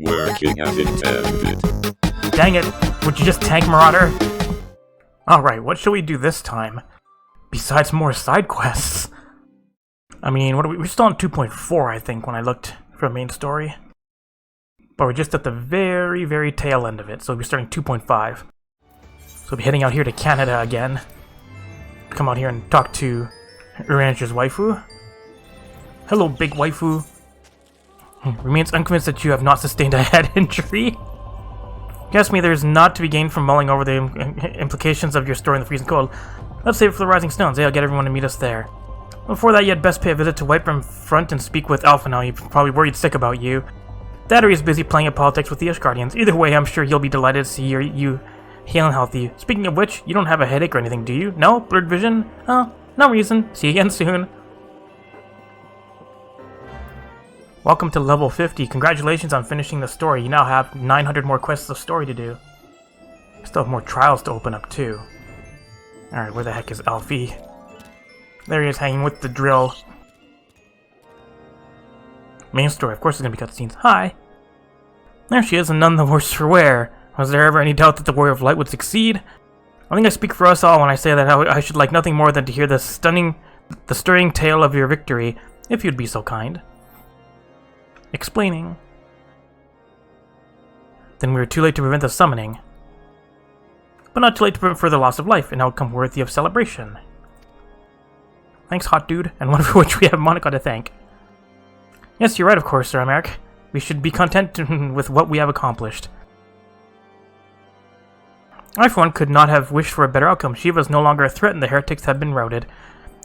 Working as intended. Dang it, would you just tank, Marauder? Alright, what shall we do this time? Besides more side quests. I mean, what are we're still on 2.4, I think, when I looked for main story. But we're just at the very, very tail end of it, so we'll be starting 2.5. So we'll be heading out here to Canada again. Come out here and talk to Urancher's waifu. Hello, big waifu. Remains unconvinced that you have not sustained a head injury. Guess me, there is not to be gained from mulling over the implications of your story in the freezing cold. Let's save it for the Rising Stones. I'll get everyone to meet us there. Before that, you had best pay a visit to Whitebrim Front and speak with Alpha now. He's probably worried sick about you. That or he's busy playing at politics with the Ish Guardians. Either way, I'm sure he'll be delighted to see you hale and healthy. Speaking of which, you don't have a headache or anything, do you? No? Blurred vision? Oh, no reason. See you again soon. Welcome to level 50. Congratulations on finishing the story. You now have 900 more quests of story to do. Still have more trials to open up, too. Alright, where the heck is Alfie? There he is, hanging with the drill. Main story, of course there's gonna be cutscenes. Hi! There she is, and none the worse for wear. Was there ever any doubt that the Warrior of Light would succeed? I think I speak for us all when I say that I should like nothing more than to hear the stirring tale of your victory, if you'd be so kind. Explaining. Then we were too late to prevent the summoning. But not too late to prevent further loss of life, an outcome worthy of celebration. Thanks, hot dude, and one for which we have Monica to thank. Yes, you're right, of course, Sir Americ. We should be content with what we have accomplished. I, for one, could not have wished for a better outcome. Shiva is no longer a threat, and the heretics have been routed.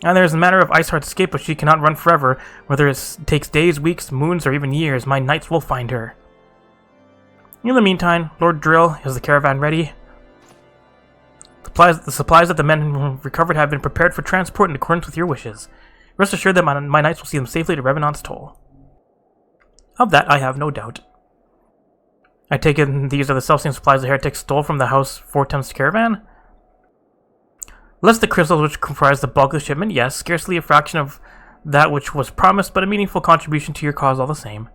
And there is a matter of Iceheart's escape, but she cannot run forever. Whether it takes days, weeks, moons, or even years, my knights will find her. In the meantime, Lord Drill, is the caravan ready? The supplies that the men recovered have been prepared for transport in accordance with your wishes. Rest assured that my knights will see them safely to Revenant's Toll. Of that, I have no doubt. I take it these are the self-same supplies the heretics stole from the House Fortem's caravan? Less the crystals which comprise the bulk of the shipment, yes, scarcely a fraction of that which was promised, but a meaningful contribution to your cause all the same.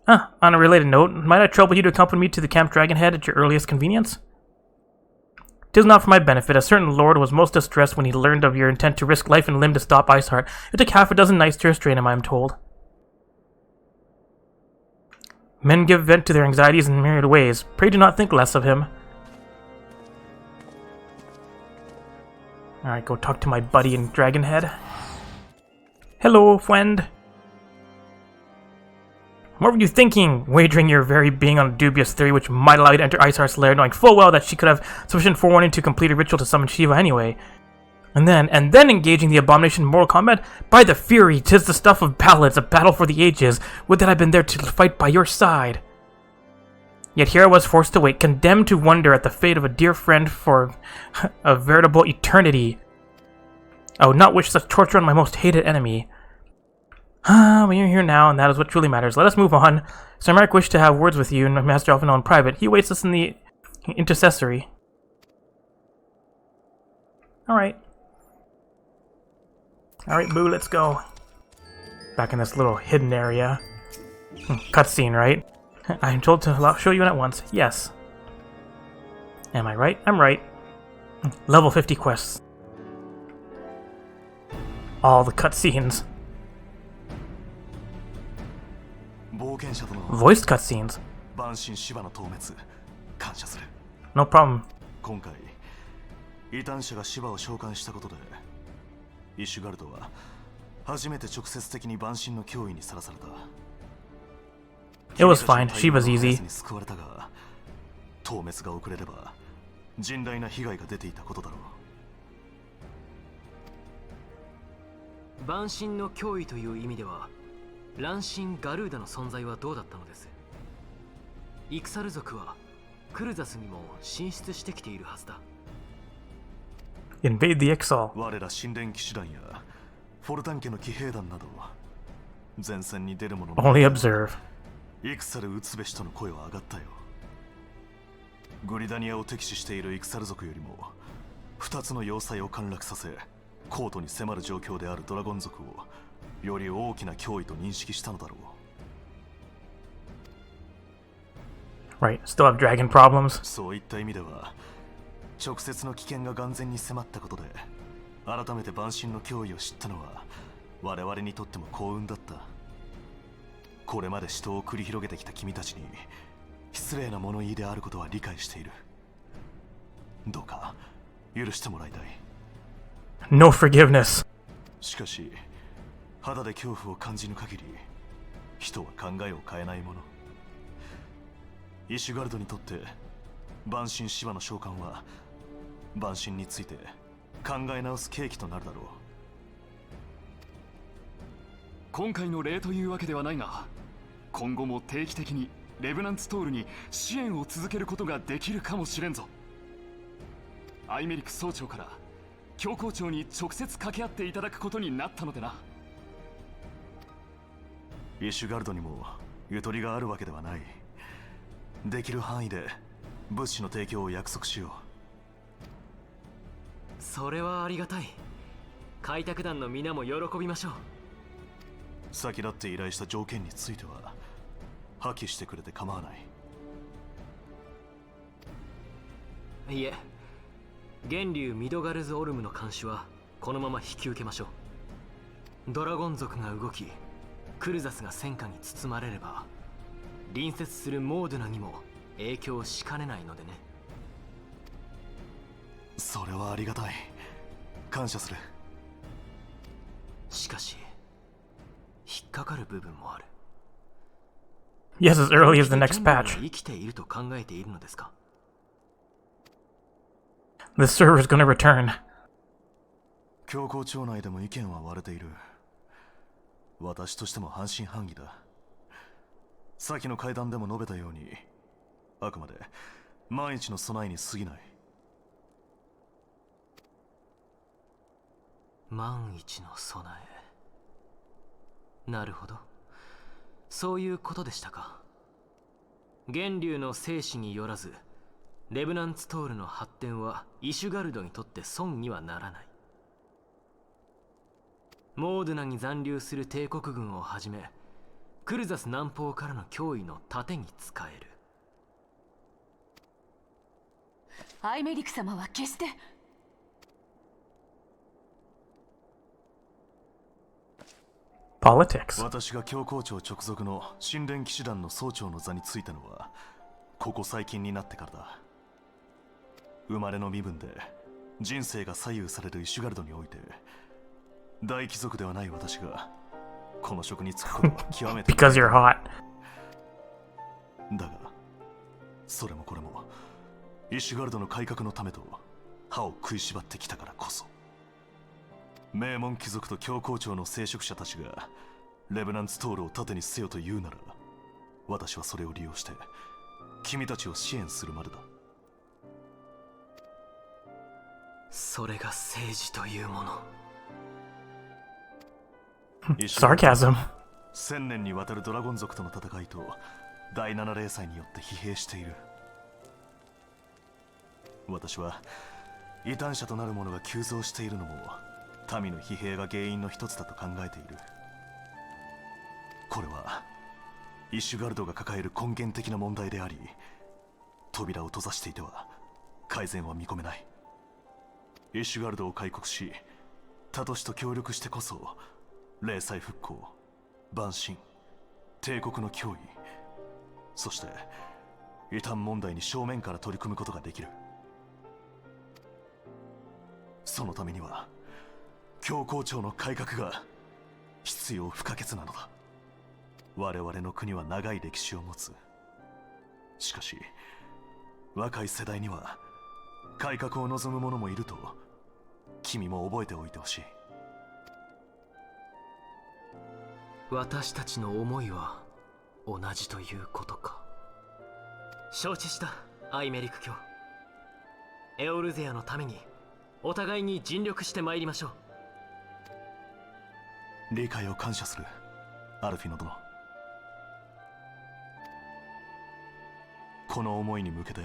On a related note, might I trouble you to accompany me to the Camp Dragonhead at your earliest convenience? 'Tis not for my benefit. A certain lord was most distressed when he learned of your intent to risk life and limb to stop Iceheart. It took half a dozen knights to restrain him, I am told. Men give vent to their anxieties in myriad ways. Pray do not think less of him. Alright, go talk to my buddy in Dragonhead. Hello, friend. What were you thinking, wagering your very being on a dubious theory which might allow you to enter Iceheart's lair, knowing full well that she could have sufficient forewarning to complete a ritual to summon Shiva anyway? And then engaging the abomination in mortal combat? By the fury, 'tis the stuff of ballads, a battle for the ages. Would that I'd been there to fight by your side. Yet here I was forced to wait, condemned to wonder at the fate of a dear friend for a veritable eternity. I would not wish such torture on my most hated enemy. Well, you're here now, and that is what truly matters. Let us move on. Sir Mark wished to have words with you, and Master Alphinaud in private. He awaits us in the intercessory. Alright. Alright, boo, let's go. Back in this little hidden area. Cutscene, right? I am told to show you in at once. Yes. Am I right? I'm right. Level 50 quests. All the cutscenes. Voiced cutscenes. No problem. 異端者がシバを召喚したことでイシュガルドは初めて直接的に万神の脅威にさらされた。 It was fine. She was easy. 救われたが、透滅が遅れれば甚大な被害が出ていたことだろう。万神の脅威という意味では、乱神ガルーダの存在はどうだったのです。イクサル族はクルザスにも進出してきているはずだ。 Invade the Ixal. 我ら神殿騎士団やフォルタン家の騎兵団など前線に出る者の Only observe. イクサル撃つべしとの声は上がったよ。グリダニアを敵視しているイクサル族よりも2つの要塞を陥落させコートに迫る状況であるドラゴン族をより大きな脅威と認識したのだろう。Right, still have dragon problems. そういった意味では直接の危険が眼前に迫ったことで改めて万神の脅威を知ったのは我々にとっても幸運だった。これまで死闘を繰り広げてきた君たちに失礼な物言いであることは理解している。どうか許してもらいたい。 No forgiveness. しかし肌で恐怖を感じぬ限り人は考えを変えないもの。イシュガルドにとって万神シバの召喚は万神について考え直す契機となるだろう。今回の例というわけではないが、今後も定期的にレブナンツトールに支援を続けることができるかもしれんぞ。アイメリク総長から教皇庁に直接掛け合っていただくことになったのでな。イシュガルドにもゆとりがあるわけではない。できる範囲で物資の提供を約束しよう。それはありがたい。開拓団の皆も喜びましょう。先立って依頼した条件については破棄してくれて構わない。いえ、源流ミドガルズ・オルムの監視はこのまま引き受けましょう。ドラゴン族が動きクルザスが戦火に包まれれば隣接するモードゥナにも影響しかねないのでね。それはありがたい。感謝する。しかし引っかかる部分もある。 Yes, as early as the next 権利は patch. 生きていると考えているのですか？ The server is gonna return. 教皇庁内でも意見は割れている。私としても半信半疑だ。先の会談でも述べたようにあくまで万一の備えに過ぎない。万一の備え。なるほど、そういうことでしたか。源流の生死によらずレブナンツトールの発展はイシュガルドにとって損にはならない。モードゥナに残留する帝国軍をはじめクルザス南方からの脅威の盾に使える。アイメリク様は決して。Politics. 私が教皇庁直属の神殿騎士団の総長の座に就いたのはここ最近になってからだ。生まれの身分で人生が左右されるイシュガルドにおいて大貴族ではない私がこの職に就くことは極めてBecause you're hot. だがそれもこれもイシュガルドの改革のためと歯を食いしばってきたからこそ。名門貴族と教皇庁の聖職者たちがレブナンツトールを盾にせよと言うなら私はそれを利用して君たちを支援するまでだ。それが政治というもの。Sarcasm. 1000年にわたるドラゴン族との戦いと第7霊祭によって疲弊している。私は異端者となる者が急増しているのも民の疲弊が原因の一つだと考えている。これはイシュガルドが抱える根源的な問題であり扉を閉ざしていては改善は見込めない。イシュガルドを開国し他都市と協力してこそ霊祭復興、万神、帝国の脅威、そして異端問題に正面から取り組むことができる。そのためには教皇庁の改革が必要不可欠なのだ。我々の国は長い歴史を持つ。しかし若い世代には改革を望む者もいると君も覚えておいてほしい。私たちの思いは同じということか。承知した、アイメリク卿。エオルゼアのためにお互いに尽力してまいりましょう。理解を感謝する、アルフィノ殿。この思いに向けて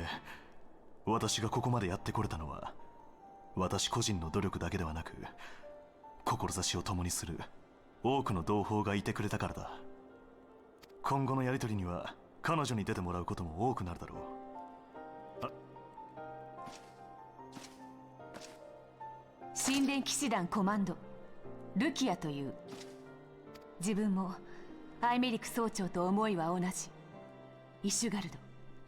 私がここまでやってこれたのは私個人の努力だけではなく志を共にする多くの同胞がいてくれたからだ。今後のやりとりには彼女に出てもらうことも多くなるだろう。神殿騎士団コマンドルキアという。自分もアイメリク総長と思いは同じ。イシュガルド、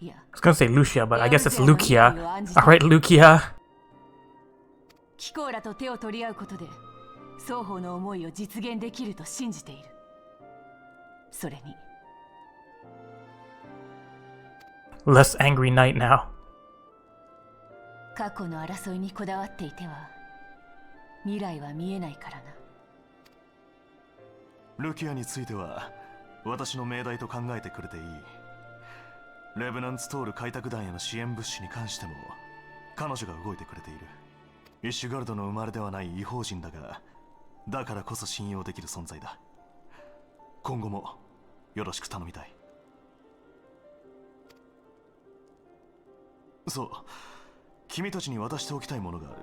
いや I was gonna say Lucia, but I guess it's Lucia. Alright, Lucia. 貴公らと手を取り合うことで双方の思いを実現できると信じている。それに Less angry knight now. 過去の争いにこだわっていては未来は見えないからな。ルキアについては私の命題と考えてくれていい。レブナンツトール開拓団への支援物資に関しても彼女が動いてくれている。イシュガルドの生まれではない異邦人だが、だからこそ信用できる存在だ。今後もよろしく頼みたい。そう、君たちに渡しておきたいものがある。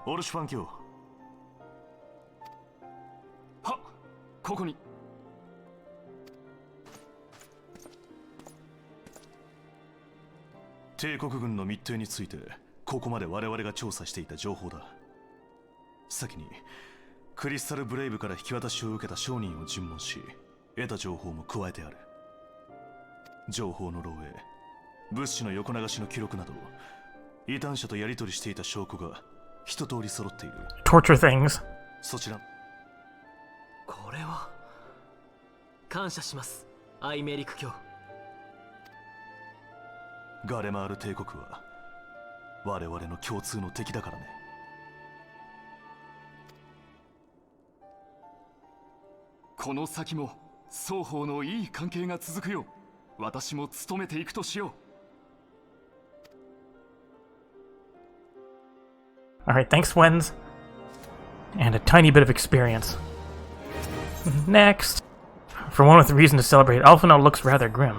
オルシュファン卿。はっ、ここに。帝国軍の密偵についてここまで我々が調査していた情報だ。先にクリスタルブレイブから引き渡しを受けた商人を尋問し、得た情報も加えてある。情報の漏洩、物資の横流しの記録など異端者とやり取りしていた証拠が一通り揃っている。 Torture things. そちら。これは感謝します、アイメリク卿。ガレマール帝国は我々の共通の敵だからね。この先も双方のいい関係が続くよう私も努めていくとしよう。 Alright, thanks, Wens. And a tiny bit of experience. Next. For one with reason to celebrate, Alpha now looks rather grim.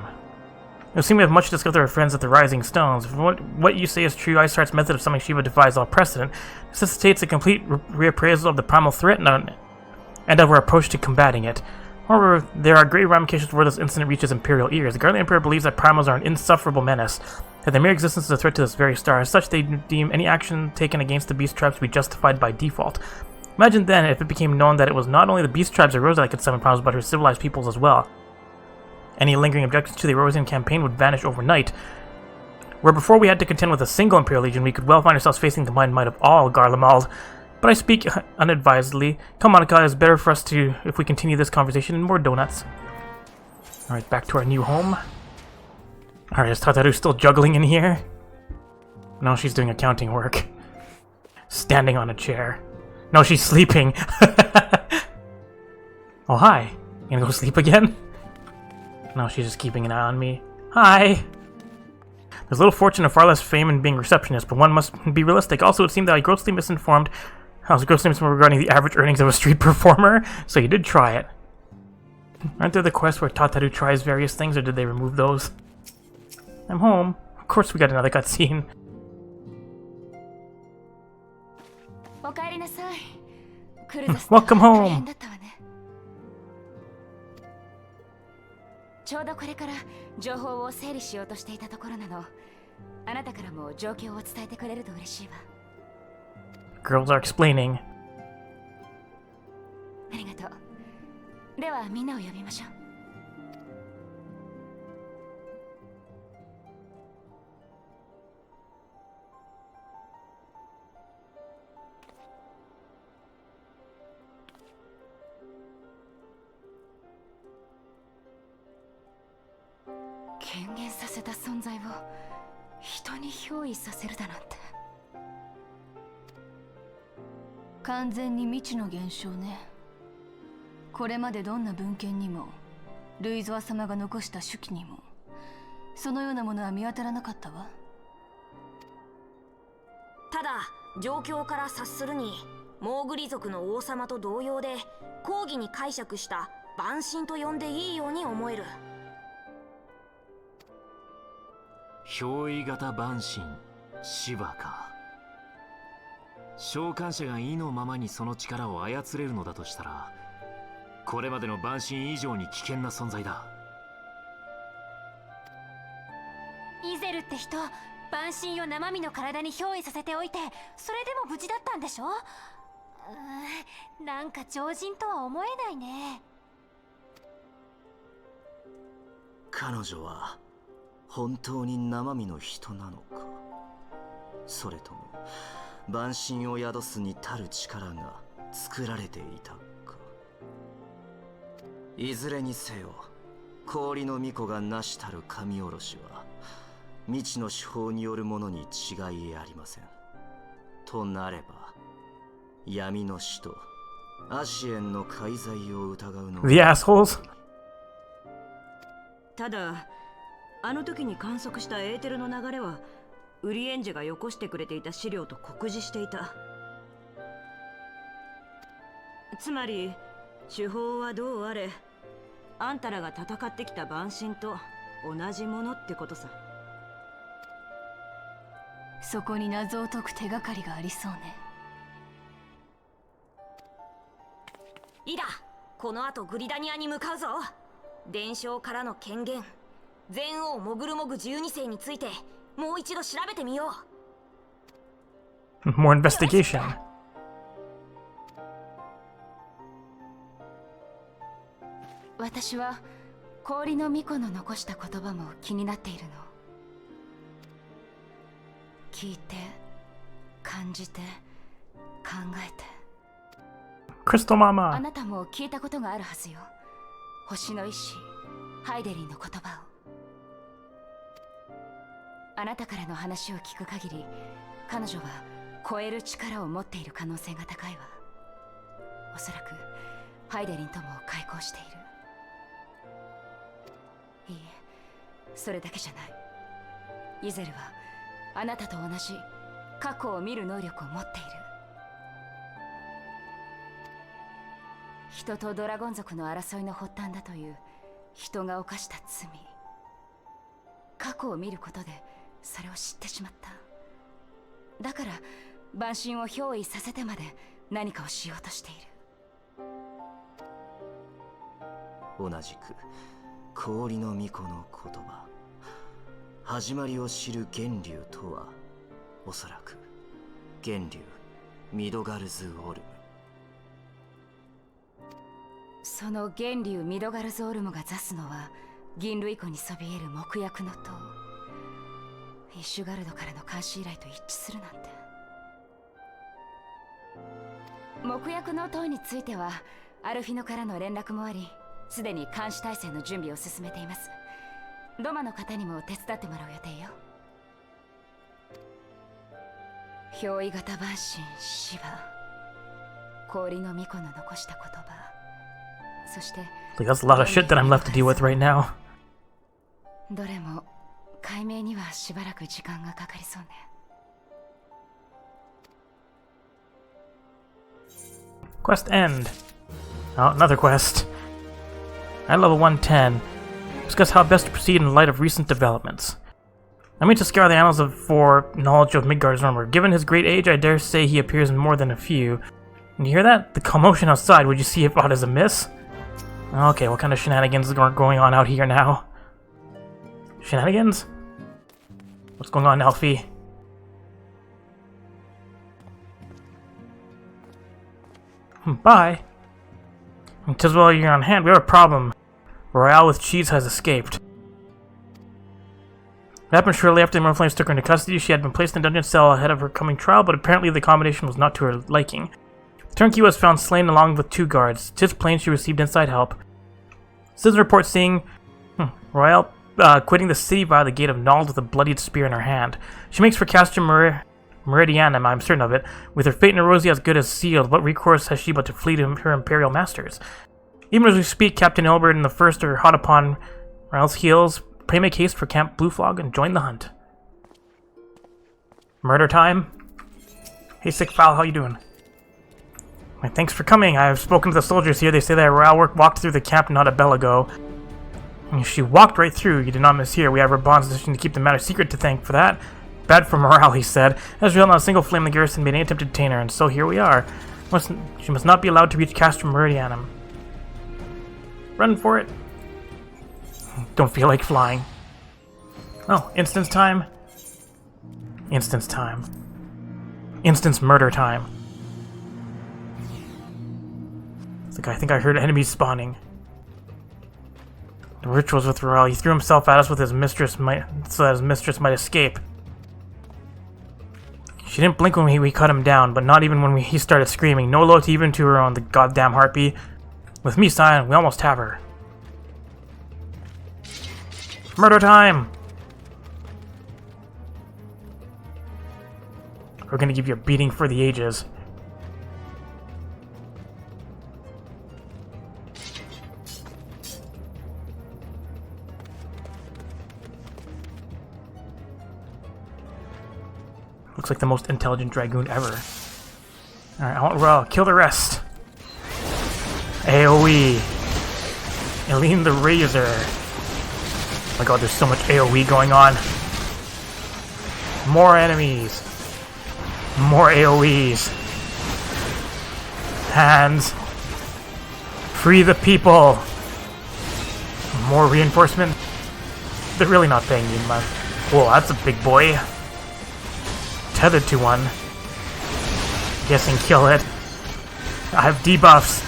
It would seem we have much to discuss with our friends at the Rising Stones. If what you say is true, Isart's method of summoning Shiva defies all precedent. Necessitates a complete reappraisal of the primal threat and of our approach to combating it. However, there are grave ramifications where this incident reaches Imperial ears. The Guardian Emperor believes that primals are an insufferable menace, that their mere existence is a threat to this very star. As such, they deem any action taken against the beast tribes to be justified by default. Imagine then if it became known that it was not only the beast tribes of Rosa that could summon primals, but her civilized peoples as well. Any lingering objections to the Erosian campaign would vanish overnight. Where before we had to contend with a single Imperial Legion, we could well find ourselves facing the combined might of all Garlemald. But I speak unadvisedly. Come on, Akai, it's better for us to, if we continue this conversation, in more donuts. Alright, back to our new home. Alright, is Tataru still juggling in here? No, she's doing accounting work. Standing on a chair. No, she's sleeping. Oh, hi. You gonna go sleep again? No, she's just keeping an eye on me. Hi! There's little fortune and far less fame in being receptionist, but one must be realistic. Also, it seemed that I was grossly misinformed regarding the average earnings of a street performer, so you did try it. Aren't there the quests where Tataru tries various things, or did they remove those? I'm home. Of course we got another cutscene. Welcome home! ちょうどこれから情報を整理しようとしていたところなの。あなたからも状況を伝えてくれると嬉しいわ。Girls are explaining. ありがとう。ではみんなを呼びましょう。権限させた存在を人に憑依させるだなんて。完全に未知の現象ね。これまでどんな文献にもルイゾア様が残した手記にもそのようなものは見当たらなかったわ。ただ状況から察するにモーグリ族の王様と同様で公義に解釈した万神と呼んでいいように思える。憑依型万神シバか。召喚者が意のままにその力を操れるのだとしたら、これまでの万神以上に危険な存在だ。イゼルって人、万神を生身の体に憑依させておいて、それでも無事だったんでしょ。なんか超人とは思えないね。彼女は本当に生身の人なのか、それとも万神を宿すに足る力が作られていたか。いずれにせよ、氷の巫女が成したる神おろしは未知の手法によるものに違いありません。となれば闇の使徒アシエンの介在を疑うのは The assholes? ただあの時に観測したエーテルの流れはウリエンジェがよこしてくれていた資料と酷似していた。つまり手法はどうあれ、あんたらが戦ってきた万神と同じものってことさ。そこに謎を解く手がかりがありそうね。いいだ、この後グリダニアに向かうぞ。伝承からの権限、全王モグルモグ12世についてもう一度調べてみよう。More investigation. 私は氷の巫女の残した言葉も気になっているの。聞いて、感じて、考えて。クリストママ。あなたも聞いたことがあるはずよ。星の意志、ハイデリーの言葉を。あなたからの話を聞く限り、彼女は超える力を持っている可能性が高いわ。おそらくハイデリンとも開口している。いいえ、それだけじゃない。イゼルはあなたと同じ過去を見る能力を持っている。人とドラゴン族の争いの発端だという人が犯した罪。過去を見ることでそれを知ってしまった。だから万神を憑依させてまで何かをしようとしている。同じく氷の巫女の言葉、始まりを知る源流とはおそらく源流ミドガルズオルム。その源流ミドガルズオルムが座すのは銀類湖にそびえる木薬の塔。イシュガルドからの監視依頼と一致するなんて。木薬の塔についてはアルフィノからの連絡もあり、すでに監視体制の準備を進めています。ロマの方にも手伝ってもらう予定よ。憑依型万神シバ、氷の巫女の残した言葉、そして That's a lot of shit that I'm left to deal with right now. どれも解明にはしばらく時間がかかりそうね。Quest end. Oh, another quest. At level 110, discuss how best to proceed in light of recent developments. Let me just scour the annals for knowledge of Midgard's armor. Given his great age, I dare say he appears in more than a few. And you hear that? The commotion outside. Would you see if aught is amiss? Okay, what kind of shenanigans are going on out here now? Shenanigans? What's going on, Alfie? Bye. Tis well you're on hand. We have a problem. Riol with cheese has escaped. It happened shortly after the Merflames took her into custody. She had been placed in a dungeon cell ahead of her coming trial, but apparently the combination was not to her liking. The turnkey was found slain along with 2 guards. 'Tis plain she received inside help. Citizen report seeing Riol quitting the city via the gate of Nald with a bloodied spear in her hand. She makes for Castrum Meridianum, I'm certain of it. With her fate and Rosie as good as sealed, what recourse has she but to flee to her imperial masters? Even as we speak, Captain Elbert and the First are hot upon Riol's heels. Pray make haste for Camp Blueflog and join the hunt. Murder time? Hey, Sick Fowl, how you doing? My thanks for coming. I have spoken to the soldiers here. They say that Riol walked through the camp not a bell ago. She walked right through. You did not mishear. We have our bonds position to keep the matter secret to thank for that. Bad for morale, he said. As Riol, not a single flame in the garrison made any attempt to detain her, and so here we are. She must not be allowed to reach Castrum Meridianum. Run for it. Don't feel like flying. Oh, instance time. Instance time. Instance murder time. I think I heard enemies spawning. The rituals with Riol. He threw himself at us with his mistress so that his mistress might escape. She didn't blink when we cut him down, but not even when he started screaming. No loyalty even to her own, the goddamn harpy. With me silent, we almost have her. Murder time! We're gonna give you a beating for the ages. Looks like the most intelligent dragoon ever. Alright, I want Riol. Kill the rest. AoE. Eileen the Razor. Oh my god, there's so much AoE going on. More enemies. More AoEs. Hands. Free the people. More reinforcement. They're really not paying me much. Whoa, that's a big boy. Tethered to one. Guessing kill it. I have debuffs.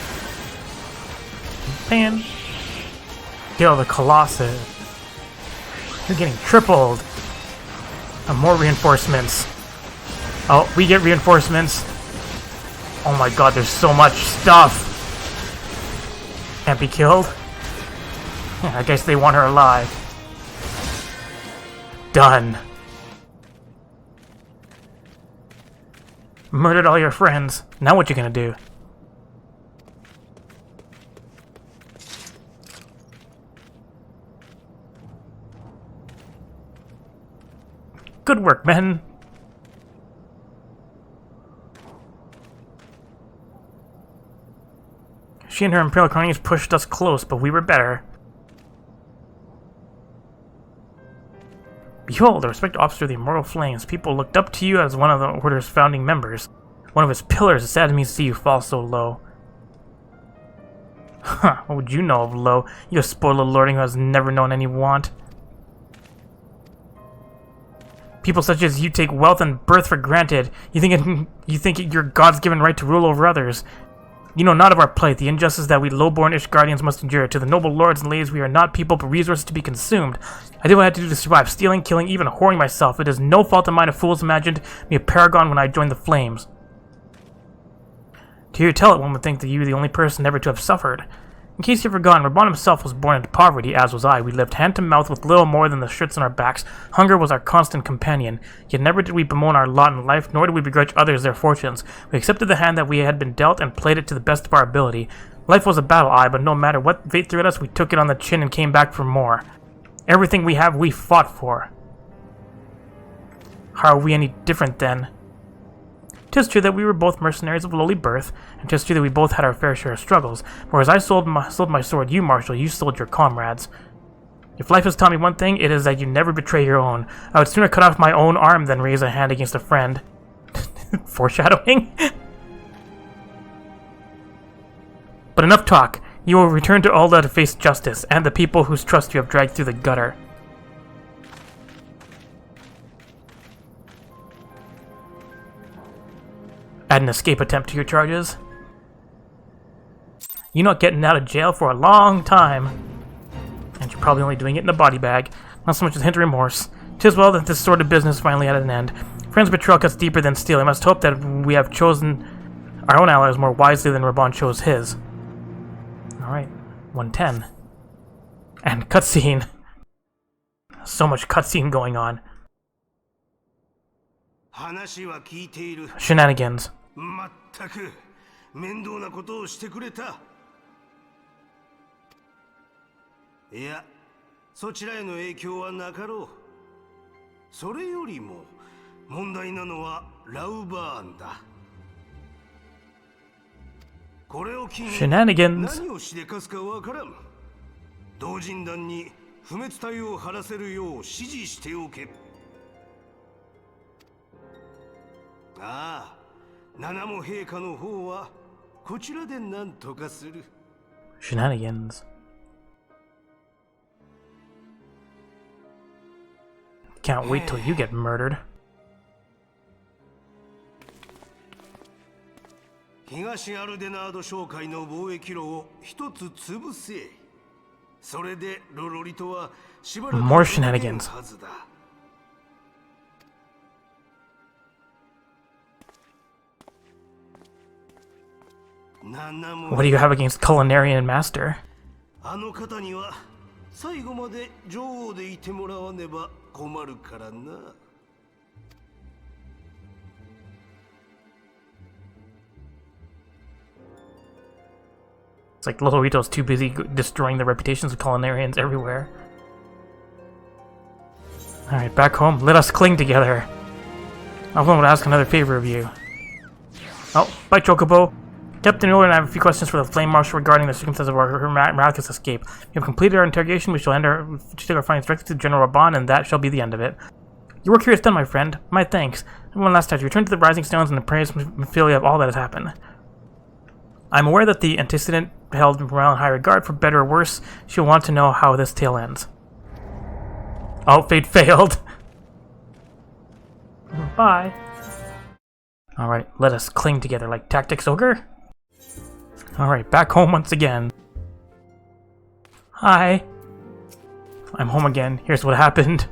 Man. Kill the Colossus. You're getting tripled. And more reinforcements. Oh, we get reinforcements. Oh my god, there's so much stuff. Can't be killed. I guess they want her alive. Done. Murdered all your friends. Now what you gonna do? Good work, men. She and her Imperial cronies pushed us close, but we were better. Behold, the respected officer of the Immortal Flames. People looked up to you as one of the Order's founding members. One of its pillars. It's sad to me to see you fall so low. Huh, what would you know of low? You a spoiled little lording who has never known any want. People such as you take wealth and birth for granted. You think it your God's given right to rule over others. You know not of our plight, the injustice that we low-born Ishgardians must endure. To the noble lords and ladies, we are not people, but resources to be consumed. I did what I had to do to survive, stealing, killing, even whoring myself. It is no fault of mine if fools imagined me a paragon when I joined the flames. To hear you tell it, one would think that you were the only person ever to have suffered. In case you've forgotten, Raban himself was born into poverty, as was I. We lived hand to mouth with little more than the shirts on our backs. Hunger was our constant companion. Yet never did we bemoan our lot in life, nor did we begrudge others their fortunes. We accepted the hand that we had been dealt and played it to the best of our ability. Life was a battle, aye, but no matter what fate threw at us, we took it on the chin and came back for more. Everything we have, we fought for. How are we any different, then? 'Tis true that we were both mercenaries of lowly birth, and 'tis true that we both had our fair share of struggles. Whereas I sold my sword, you, Marshal, you sold your comrades. If life has taught me one thing, it is that you never betray your own. I would sooner cut off my own arm than raise a hand against a friend. Foreshadowing? But enough talk. You will return to Ulda to face justice, and the people whose trust you have dragged through the gutter. Add an escape attempt to your charges. You're not getting out of jail for a long time. And you're probably only doing it in a body bag. Not so much as a hint of remorse. 'Tis well that this sort of business finally at an end. Friends' betrayal cuts deeper than steel. I must hope that we have chosen our own allies more wisely than Raban chose his. Alright, 110. And cutscene. So much cutscene going on. Shenanigans. まったく面倒なことをしてくれた。いや、そちらへの影響はなかろう。それよりも問題なのはラウバーンだ。これを機に何をしでかすかわからん。同人団に不滅体を張らせるよう指示しておけ。ああ。七も陛下の方はこちらで何とかする。Shenanigans. Can't wait till you get murdered. 東アルデナード商会の貿易路を一つ潰せ。それでロロリとはしばらく More shenanigans. はずだ。What do you have against Culinarian Master? あの方には最後まで女王でいてもらわねば困るからな。It's like Lalafell's too busy destroying the reputations of culinarians everywhere. Alright, back home. Let us cling together. I want to ask another favor of you. Oh, bye, Chocobo. Captain Riol and I have a few questions for the Flame Marshal regarding the circumstances of our miraculous escape. We have completed our interrogation. We shall take our findings directly to General Raban, and that shall be the end of it. Your work here is done, my friend. My thanks. And one last touch. Return to the Rising Stones and appraise Mephilia of all that has happened. I'm aware that the antecedent held Morale in high regard. For better or worse, she'll want to know how this tale ends. Oh, fate failed. Bye. Alright, let us cling together like Tactics Ogre. Alright, back home once again. Hi. I'm home again. Here's what happened.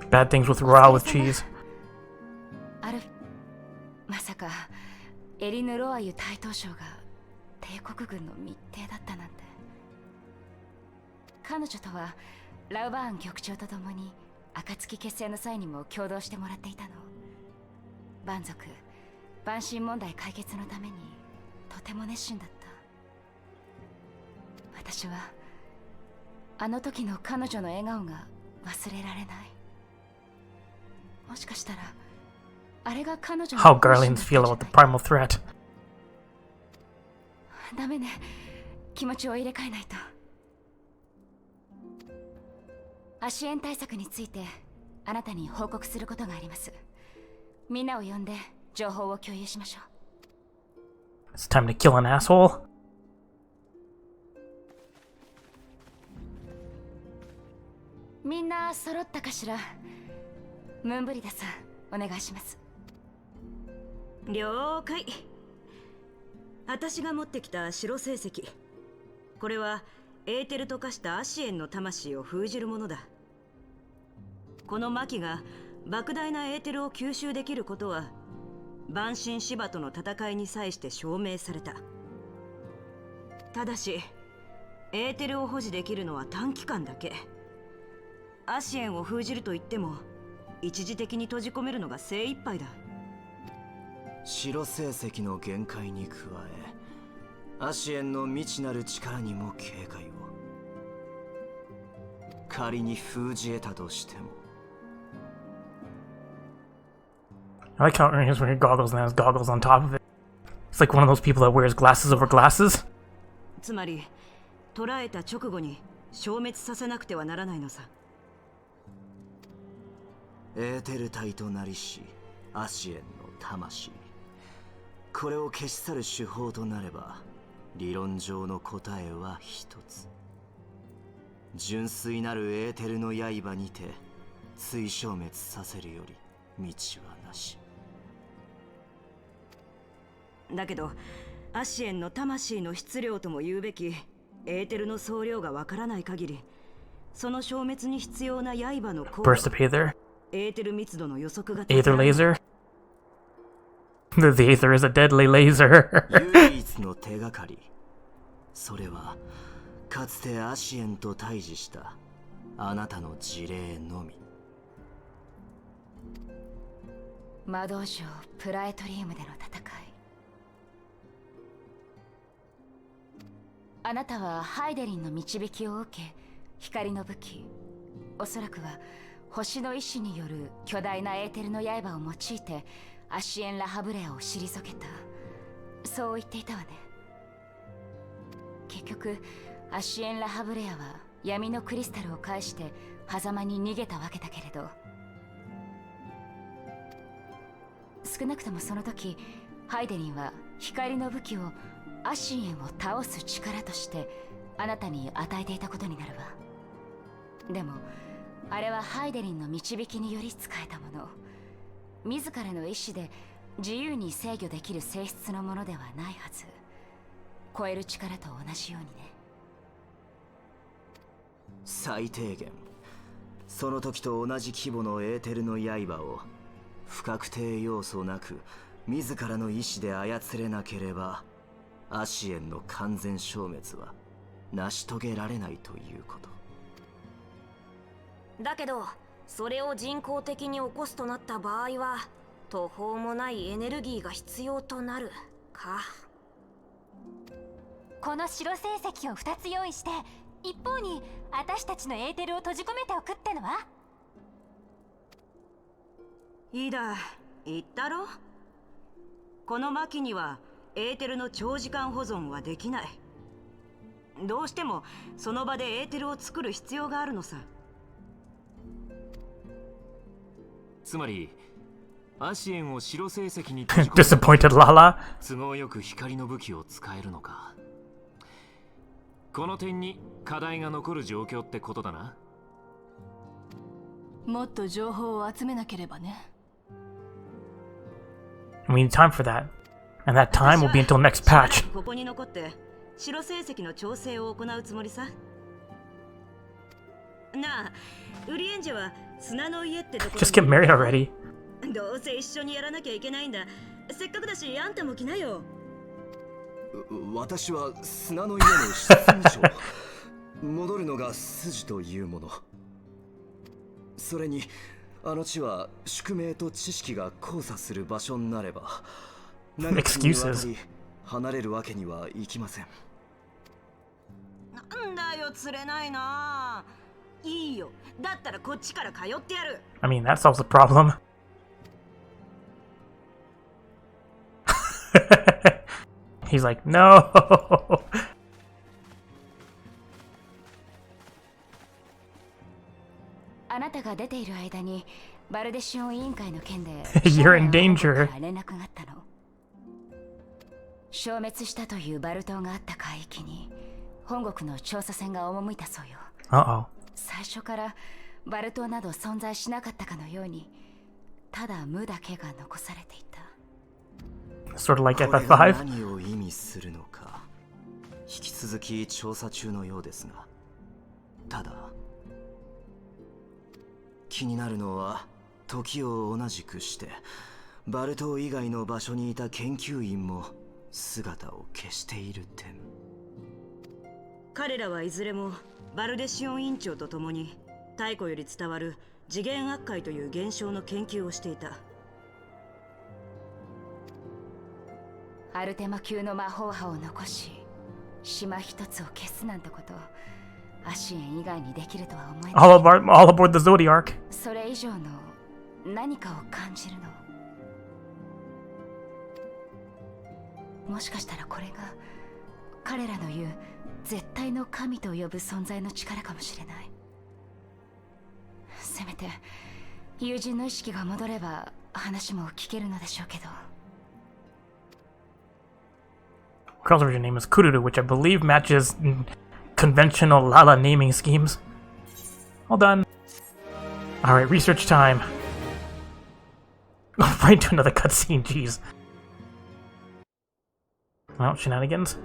Bad things with Riol with cheese. まさかエリヌ・ロアユ大統将が帝国軍の密偵だったなんて。彼女とはラウバーン局長と共に暁結成の際にも共同してもらっていたの。蛮族蛮神問題解決のためにとても熱心だった。私はあの時の彼女の笑顔が忘れられない。もしかしたらあれが彼女の How Garleans feel about the primal threat. ダメね。気持ちを入れ替えないと。アシエン対策についてあなたに報告することがあります。みんなを呼んで情報を共有しましょう。 It's time to kill an asshole. みんな揃ったかしら。ムーンブリダさん、お願いします。了解。私が持ってきた白星石、これはエーテルと化したアシエンの魂を封じるものだ。この魔器が莫大なエーテルを吸収できることは蛮神芝との戦いに際して証明された。ただしエーテルを保持できるのは短期間だけ。アシエンを封じると言っても一時的に閉じ込めるのが精一杯だ。白星石の限界に加え、アシエンの未知なる力にも警戒を。仮に封じ得たとしても。I like how Ernie's wearing goggles and has goggles on top of it. It's like one of those people that wears glasses over glasses. つまり捕らえた直後に消滅させなくてはならないのさ。エーテル体となりしアシエンの魂、これを消し去る手法となれば理論上の答えは一つ。純粋なるエーテルの刃にて追消滅させるより道はなし。だけどアシエンの魂の質量とも言うべきエーテルの総量がわからない限り、その消滅に必要な刃の効果、 Burst of Aether. エーテル密度の予測が Aether laser. The Aether is a deadly laser. 唯一の手がかり、それはかつてアシエンと対峙したあなたの事例のみ。魔導城プラエトリウムでの戦い。あなたはハイデリンの導きを受け、光の武器、おそらくは星の意志による巨大なエーテルの刃を用いてアシエン・ラハブレアを退けた。そう言っていたわね。結局アシエン・ラハブレアは闇のクリスタルを介して狭間に逃げたわけだけれど、少なくともその時ハイデリンは光の武器をアシエンを倒す力としてあなたに与えていたことになるわ。でもあれはハイデリンの導きにより使えたもの。自らの意志で自由に制御できる性質のものではないはず。超える力と同じようにね。最低限その時と同じ規模のエーテルの刃を不確定要素なく自らの意志で操れなければアシエンの完全消滅は成し遂げられないということ。だけどそれを人工的に起こすとなった場合は途方もないエネルギーが必要となるか。この白成績を2つ用意して、一方に私たちのエーテルを閉じ込めておくってのは。いいだ、言ったろ。この巻にはエーテルの長時間保存はできない。どうしてもその場でエーテルを作る必要があるのさ。つまりアシエンを白成績に閉じ込め Disappointed Lala. 都合よく光の武器を使えるのか。この点に課題が残る状況ってことだな。もっと情報を集めなければね。We need time for that. And that time will be until next patch. ここに残って白成績の調整を行うつもりさ。なあ、ウリエンジェは砂の家ってところ Just get married already. どうせ一緒にやらなきゃいけないんだ。せっかくだしあんたも来なよ。私は砂の家の執務長。戻るのが筋というもの。それにあの地は宿命と知識が交差する場所になれば長きにわたり離れるわけにはいきません。なんだよ、釣れないな。いいよ、だったらこっちから通ってやる。 I mean, that solves the problem. He's like, no. あなたが出ている間にバルデシオン委員会の件で You're in danger. 連絡があったの。消滅したというバル島があった海域に本国の調査船が赴いたそうよ。Uh-oh. 最初からバル島など存在しなかったかのように、ただ無だけが残されていた。Sort of like これ FF5. が何を意味するのか引き続き調査中のようですが、ただ気になるのは時を同じくしてバル島以外の場所にいた研究員も姿を消している点。彼らはいずれもバルデシオン院長と共に太古より伝わる次元悪界という現象の研究をしていた。アルテマ級の魔法波を残し島一つを消すなんてこと、アシエン以外にできるとは思えない。All aboard the Zodiac. それ以上の何かを感じるの。もしかしたらこれが彼らの言う絶対の神と呼ぶ存在の力かもしれない。せめて友人の意識が戻れば話も聞けるのでしょうけど。Girl's original name is Kururu, which I believe matches conventional Lala naming schemes. Well done. Alright, research time. Right into another cutscene, jeez. Well, shenanigans.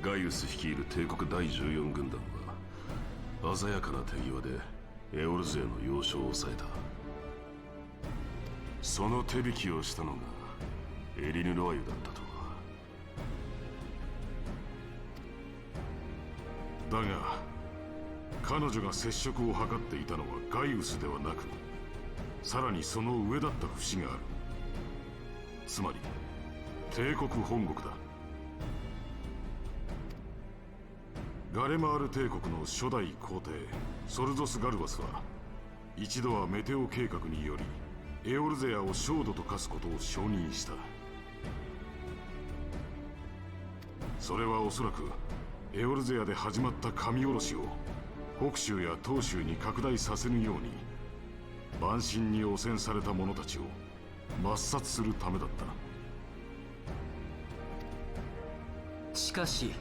ガイウス率いる帝国第14軍団は鮮やかな手際でエオル勢の要所を抑えた。その手引きをしたのがエリヌ・ロワイユだったとは。だが彼女が接触を図っていたのはガイウスではなく、さらにその上だった節がある。つまり帝国本国だ。ガレマール帝国の初代皇帝ソルゾス・ガルバスは一度はメテオ計画によりエオルゼアを焦土と化すことを承認した。それはおそらくエオルゼアで始まった神殺しを北州や東州に拡大させぬように蛮神に汚染された者たちを抹殺するためだった。しかし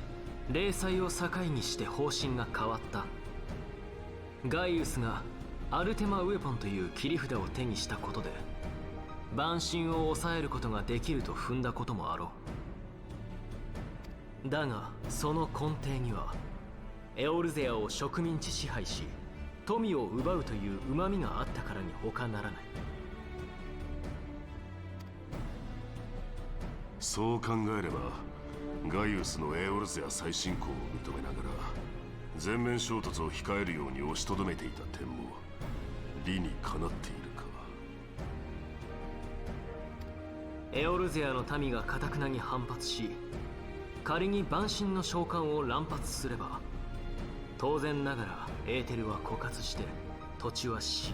霊祭を境にして方針が変わった。ガイウスがアルテマウェポンという切り札を手にしたことで蛮神を抑えることができると踏んだこともあろう。だがその根底にはエオルゼアを植民地支配し富を奪うという旨味があったからに他ならない。そう考えればガイウスのエオルゼア再侵攻を認めながら全面衝突を控えるように押しとどめていた点も理にかなっているか。エオルゼアの民が頑なに反発し、仮に蛮神の召喚を乱発すれば当然ながらエーテルは枯渇して土地は死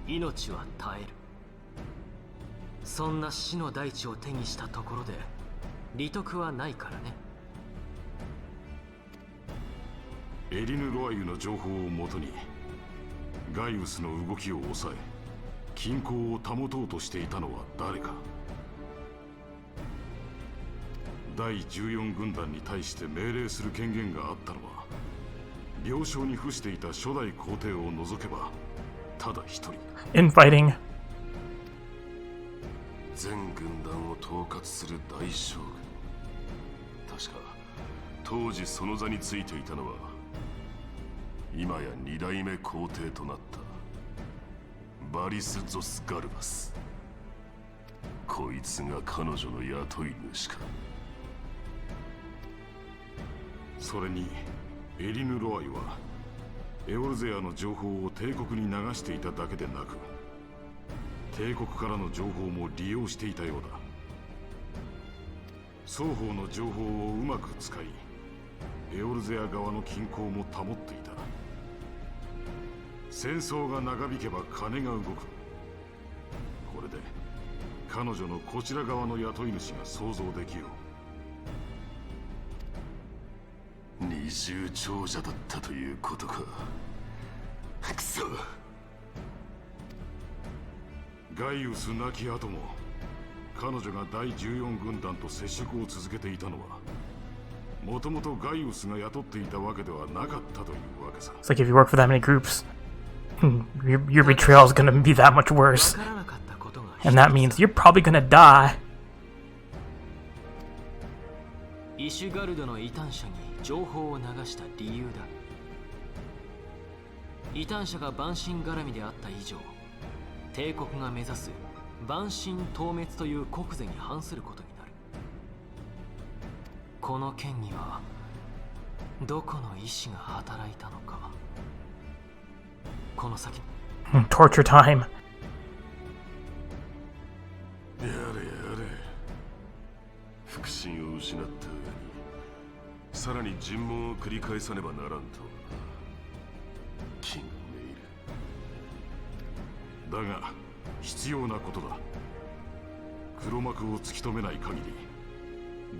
に命は絶える。そんな死の大地を手にしたところで利得はないからね。エリヌ・ロワイユの情報をもとにガイウスの動きを抑え均衡を保とうとしていたのは誰か。第14軍団に対して命令する権限があったのは病床に伏していた初代皇帝を除けばただ一人。Infighting. 全軍団を統括する大将軍。確か当時その座についていたのは今や2代目皇帝となったバリス・ゾス・ガルバス。こいつが彼女の雇い主か。それにエリヌ・ロワイはエオルゼアの情報を帝国に流していただけでなく帝国からの情報も利用していたようだ。双方の情報をうまく使いエオルゼア側の均衡も保っていた。戦争が長引けば金が動く。これで彼女のこちら側の雇い主が想像できよう。二重長者だったということか。くそ。ガイウス亡き後も彼女が第14軍団と接触を続けていたのはもともとガイウスが雇っていたわけではなかったというわけさ。It's like if you work for that many groups, your betrayal is gonna be that much worse. And that means you're probably gonna die. イシュガルドの異端者に情報を流した理由だ。異端者が蛮神絡みであった以上、帝国が目指す蛮神討滅という国是に反することになる。この件にはどこの意志が働いたのか。この先 Torture time. やれやれ。腹心を失った上にさらに尋問を繰り返さねばならんと気がめいる。だが必要なことだ。黒幕を突き止めない限り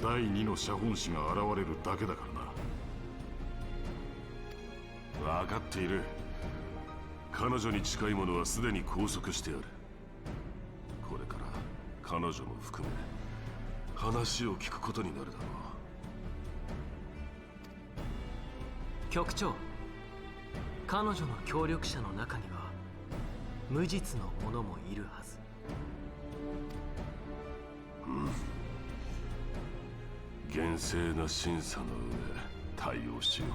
第二の写本師が現れるだけだからな。分かっている。彼女に近い者はすでに拘束してある。これから彼女も含め話を聞くことになるだろう。局長、彼女の協力者の中には無実の者もいるはず。厳正な審査の上対応しよう。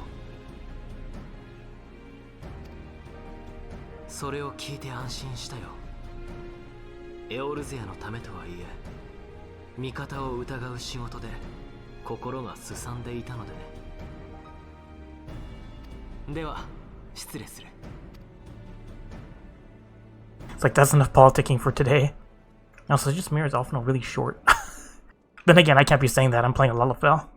それを聞いて安心したよ。エオルゼアのためとはいえ味方を疑う仕事で心がすさんでいたのでね。では失礼する。 It's like that's enough politicking for today. Also, just mirrors often really short. Then again, I can't be saying that. I'm playing a Lalafell.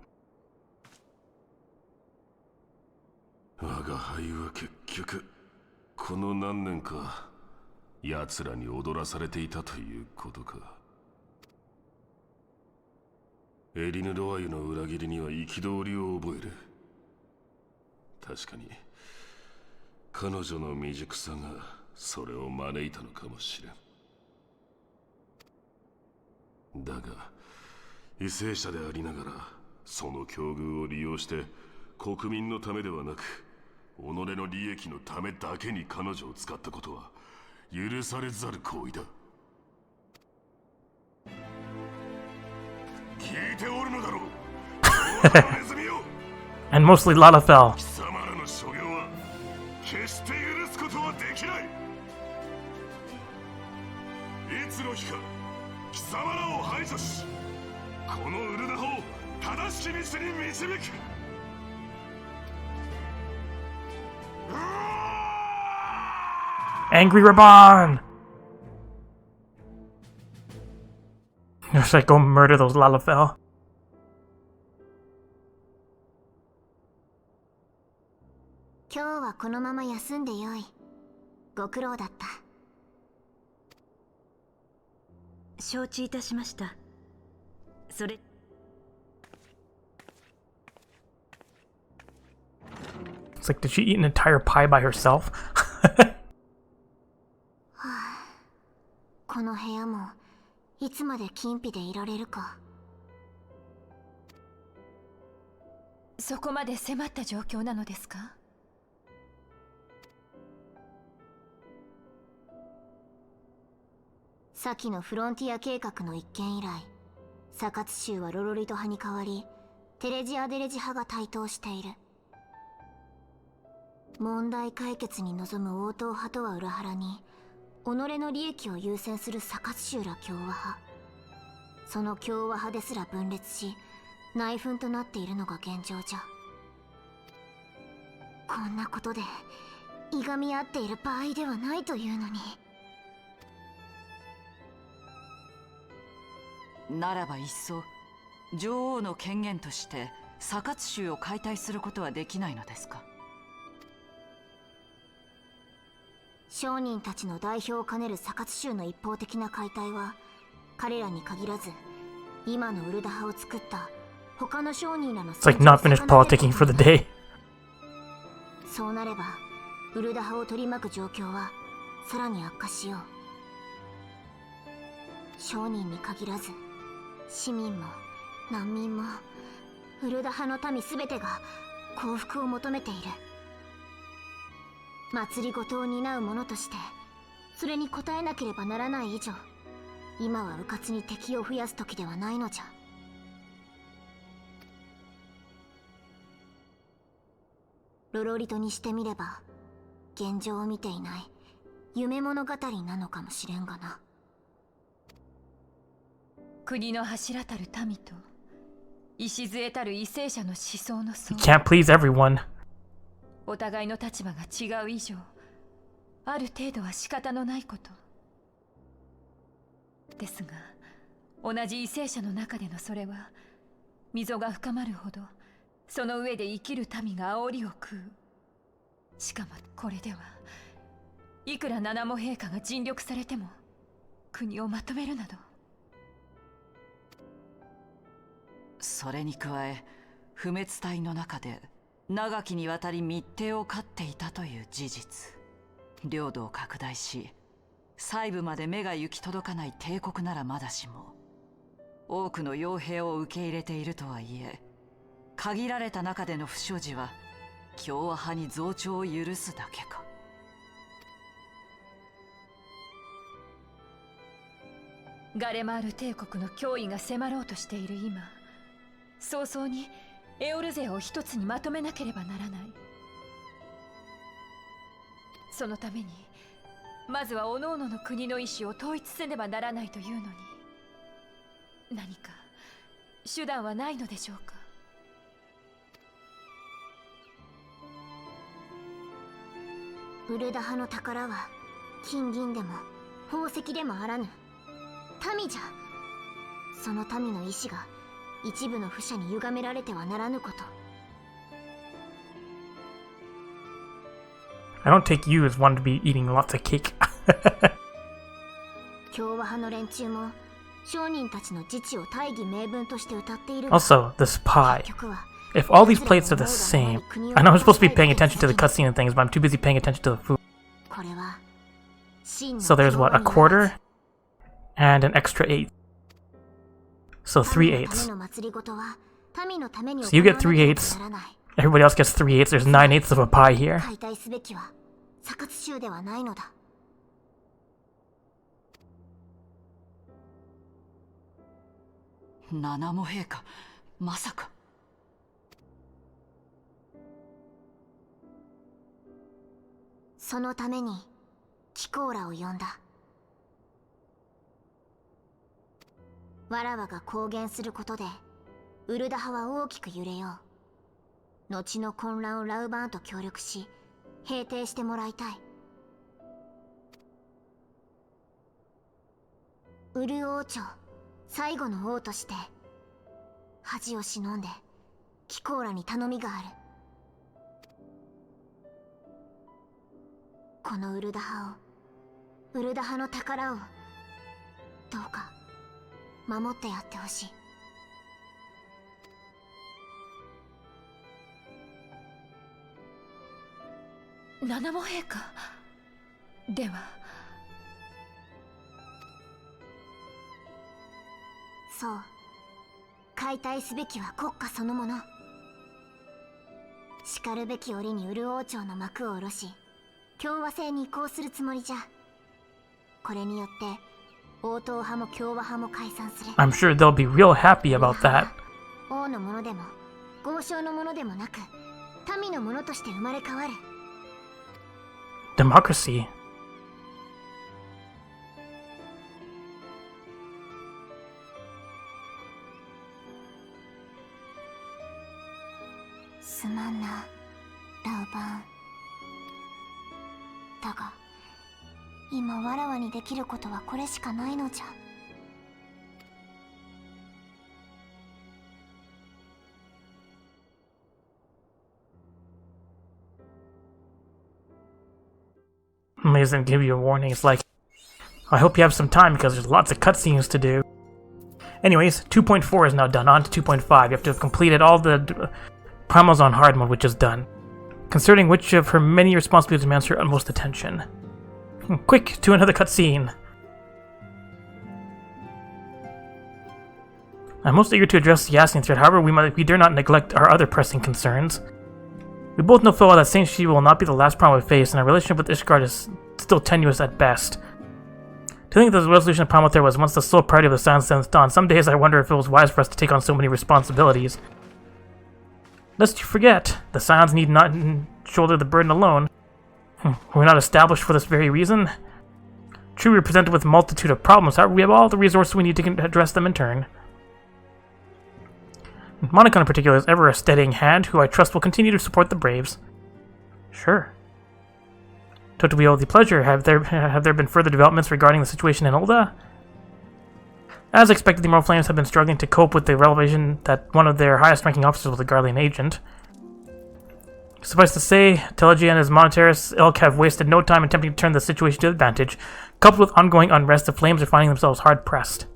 我が輩は結局この何年か奴らに踊らされていたということか。エリヌ・ロワイユの裏切りには憤りを覚える。確かに彼女の未熟さがそれを招いたのかもしれん。だが為政者でありながらその境遇を利用して国民のためではなく己の利益のためだけに彼女を使ったことは許されざる行為だ。聞いておるのだろうネズミよ。And mostly Lalafell. 貴様らの所業は決して許すことはできない。いつの日か貴様らを排除し、このウルナホを正しき道に導く。Angry Raban! Should I go murder those Lalafell? 今日はこのまま休んでよい。ご苦労だった。承知いたしました。それ It's like, did she eat an entire pie by herself? この部屋もいつまで禁閉でいられるか。そこまで迫った状況なのですか？先のフロンティア計画の一件以来、サカツ州はロロリト派に代わりテレジアデレジ派が台頭している。問題解決に臨む応答派とは裏腹に己の利益を優先するサカツ州ら共和派、その共和派ですら分裂し内紛となっているのが現状じゃ。こんなことでいがみ合っている場合ではないというのに。ならばいっそ女王の権限としてサカツ州を解体することはできないのですか？商人たちの代表を兼ねるサカツ州の一方的な解体は彼らに限らず今のウルダ派を作った他の商人らの It's like not finished politicking for the day. そうなればウルダ派を取り巻く状況はさらに悪化しよう。商人に限らず市民も難民もウルダ派の民すべてが幸福を求めている。祭りごとを担う者としてそれに応えなければならない以上、今は迂闊に敵を増やす時ではないのじゃ。ロロリトにしてみれば現状を見ていない夢物語なのかもしれんがな。国の柱たる民と礎たる為政者の思想の相 You can't please everyone. お互いの立場が違う以上、ある程度は仕方のないこと。ですが、同じ為政者の中でのそれは、溝が深まるほど、その上で生きる民が煽りを食う。しかもこれでは、いくら七も陛下が尽力されても、国をまとめるなど。それに加え、不滅隊の中で、長きにわたり密偵を飼っていたという事実。領土を拡大し細部まで目が行き届かない帝国ならまだしも、多くの傭兵を受け入れているとはいえ、限られた中での不祥事は共和派に増長を許すだけか。ガレマール帝国の脅威が迫ろうとしている今、早々にエオル勢を一つにまとめなければならない。そのためにまずは各々の国の意志を統一せねばならないというのに、何か手段はないのでしょうか。ウルダ派の宝は金銀でも宝石でもあらぬ民じゃ。その民の意志が一部の不者に歪められてはならぬこと。I don't take you as one to be eating lots of cake. 共和派の連中も商人たちの自治を大義名分として歌っている。 Also, this pie. If all these plates are the same, I know I'm supposed to be paying attention to the cutscene and things, but I'm too busy paying attention to the food. これは So there's what, a quarter? And an extra 8. So 3/8. So you get 3/8. Everybody else gets 3/8. There's 9/8 of a pie here. 七も陛下、まさか。そのためにキコーラを呼んだ。わらわが公言することでウルダ派は大きく揺れよう。後の混乱をラウバーンと協力し平定してもらいたい。ウル王朝最後の王として恥を忍んでキコーラに頼みがある。このウルダ派を、ウルダ派の宝をどうか守ってやってほしい。七も陛下では。そう、解体すべきは国家そのもの。しかるべき折にウル王朝の幕を下ろし共和制に移行するつもりじゃ。これによって王党派も共和派も解散する。 I'm sure they'll be real happy about that. 王のものでも豪商のものでもなく民のものとして生まれ変わる。 Democracy. すまんな、ラウバーン。だが今わらわにできることはこれしかないのじゃ。Amazing, give you a warning. It's like, I hope you have some time because there's lots of cutscenes to do. Anyways, 2.4 is now done. On to 2.5. You have to have completed all the primals on hard mode, which is done. Concerning which of her many responsibilities demands her utmost attention. Quick, to another cutscene. I'm most eager to address the Ascian threat, however, we dare not neglect our other pressing concerns. We both know full well that Saint Shi will not be the last problem we face, and our relationship with Ishgard is still tenuous at best. To think that the resolution of Primal Threat was once the sole priority of the Silence Dawn, some days I wonder if it was wise for us to take on so many responsibilities. Lest you forget, the Scions need not shoulder the burden alone. We're not established for this very reason. True, we're presented with a multitude of problems, however, we have all the resources we need to address them in turn. Monica in particular is ever a steadying hand, who I trust will continue to support the Braves. Sure. To we owe the pleasure, have there been further developments regarding the situation in Ulda? As expected, the Immortal Flames have been struggling to cope with the revelation that one of their highest-ranking officers was a Garlean agent. Suffice to say, Telegy and his Monetaris ilk have wasted no time attempting to turn the situation to advantage. Coupled with ongoing unrest, the Flames are finding themselves hard-pressed.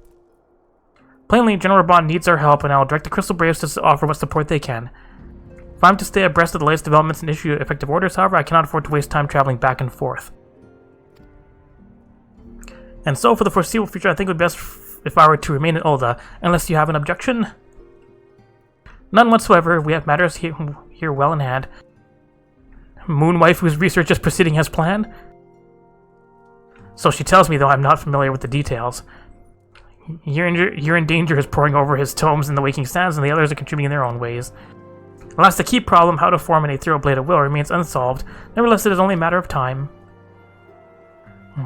Plainly, General Rabban needs our help, and I will direct the Crystal Braves to offer what support they can. If I'm to stay abreast of the latest developments and issue effective orders, however, I cannot afford to waste time traveling back and forth. And so, for the foreseeable future, I think it would be best if I were to remain in Ulda, unless you have an objection? None whatsoever. We have matters here well in hand. Moonwife, whose research is proceeding as planned? So she tells me, though I'm not familiar with the details. You're in danger is poring over his tomes in the Waking Sands, and the others are contributing in their own ways. Alas, the key problem, how to form an Aetherial Blade of Will, remains unsolved. Nevertheless, it is only a matter of time.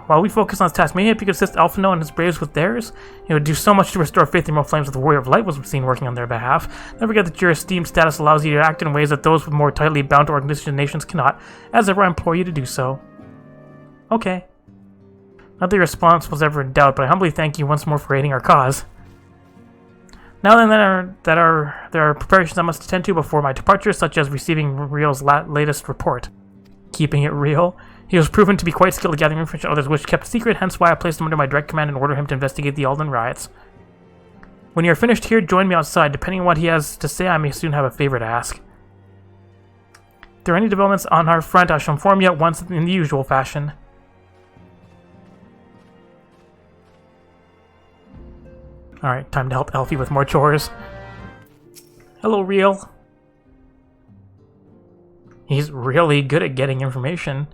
While we focus on this task, maybe if you could assist Alphino and his Braves with theirs, it would do so much to restore faith in Immortal Flames that the Warrior of Light was seen working on their behalf. Never forget that your esteemed status allows you to act in ways that those with more tightly bound to organizations and nations cannot. As ever, I implore you to do so. Okay. Not that your response was ever in doubt, but I humbly thank you once more for aiding our cause. Now then, there are preparations I must attend to before my departure, such as receiving Riol's latest report. Keeping it real, he was proven to be quite skilled at gathering information others which kept secret, hence why I placed him under my direct command and ordered him to investigate the Alden riots. When you are finished here, join me outside. Depending on what he has to say, I may soon have a favor to ask. If there are any developments on our front, I shall inform you at once in the usual fashion. Alright, time to help Elfie with more chores. Hello, Riol. He's really good at getting information.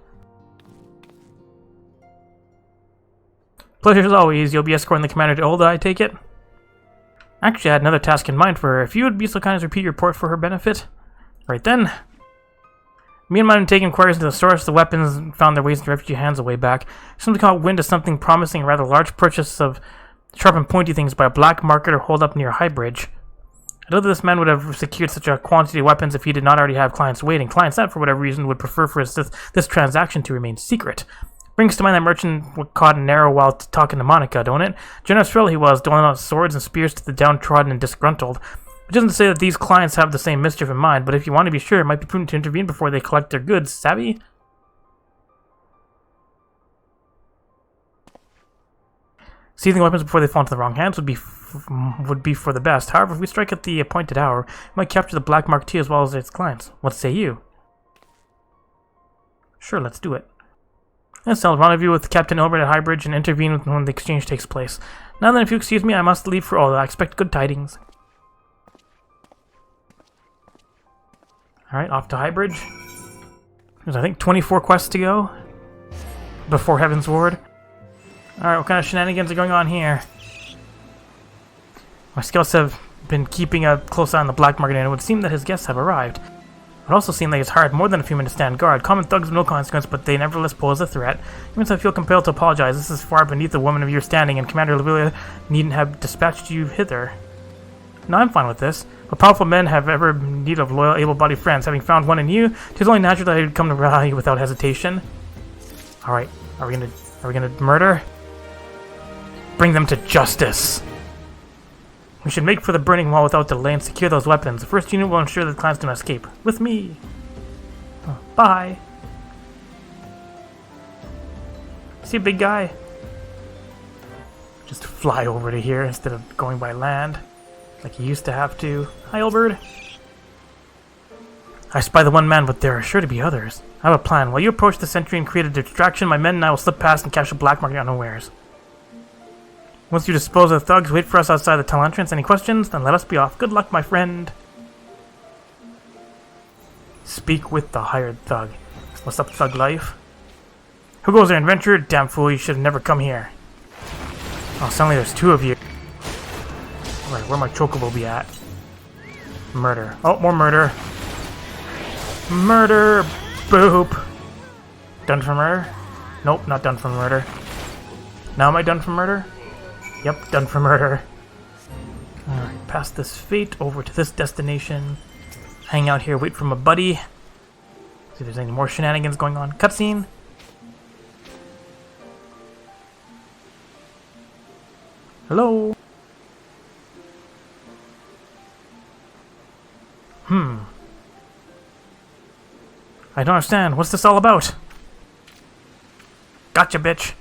Pleasure as always. You'll be escorting the commander to Ulda, I take it? Actually, I had another task in mind for her. If you would be so kind as repeat your report for her benefit. Right then. Me and mine had taken inquiries into the source of the weapons and found their ways into refugee hands a way back. Something caught wind of something promising a rather large purchase of sharp and pointy things by a black marketer holed up near High Bridge. I know that this man would have secured such a quantity of weapons if he did not already have clients waiting. Clients that, for whatever reason, would prefer for this transaction to remain secret. Brings to mind that merchant caught in narrow while talking to Monica, don't it? Generous fellow he was, doling out swords and spears to the downtrodden and disgruntled. Which isn't to say that these clients have the same mischief in mind, but if you want to be sure, it might be prudent to intervene before they collect their goods, savvy? Seizing weapons before they fall into the wrong hands would be for the best. However, if we strike at the appointed hour, we might capture the Black Marquis as well as its clients. What say you? Sure, let's do it. Yes, I'll rendezvous with Captain Elbert at Highbridge and intervene when the exchange takes place. Now then, if you excuse me, I must leave for Ulda. I expect good tidings. Alright, off to Highbridge. There's, I think, 24 quests to go before Heaven's Ward. Alright, what kind of shenanigans are going on here? My scouts have been keeping a close eye on the black market, and it would seem that his guests have arrived. It would also seem that he's hired more than a few men to stand guard. Common thugs of no consequence, but they nevertheless pose a threat. Even so, I feel compelled to apologize. This is far beneath a woman of your standing, and Commander Lavilla needn't have dispatched you hither. No, I'm fine with this. But powerful men have ever need of loyal, able-bodied friends. Having found one in you, 'tis only natural that I would come to rally you without hesitation. Alright, are we gonna murder? Bring them to justice! We should make for the burning wall without delay and secure those weapons. The first unit will ensure that the clans do not escape. With me! Oh, bye! See, big guy? Just fly over to here instead of going by land, like you used to have to. Hi, Elbert! I spy the one man, but there are sure to be others. I have a plan. While you approach the sentry and create a distraction, my men and I will slip past and capture Black Market unawares. Once you dispose of the thugs, wait for us outside the tunnel entrance. Any questions? Then let us be off. Good luck, my friend. Speak with the hired thug. What's up, thug life? Who goes there, adventurer? Damn fool, you should have never come here. Oh, suddenly there's two of you. Alright, where my chocobo be at? Murder. Oh, more murder. Murder! Boop! Done for murder? Nope, not done for murder. Now am I done for murder? Yep, done for murder. Alright, past this fate, over to this destination. Hang out here, wait for my buddy. See if there's any more shenanigans going on. Cutscene. Hello? I don't understand. What's this all about? Gotcha, bitch.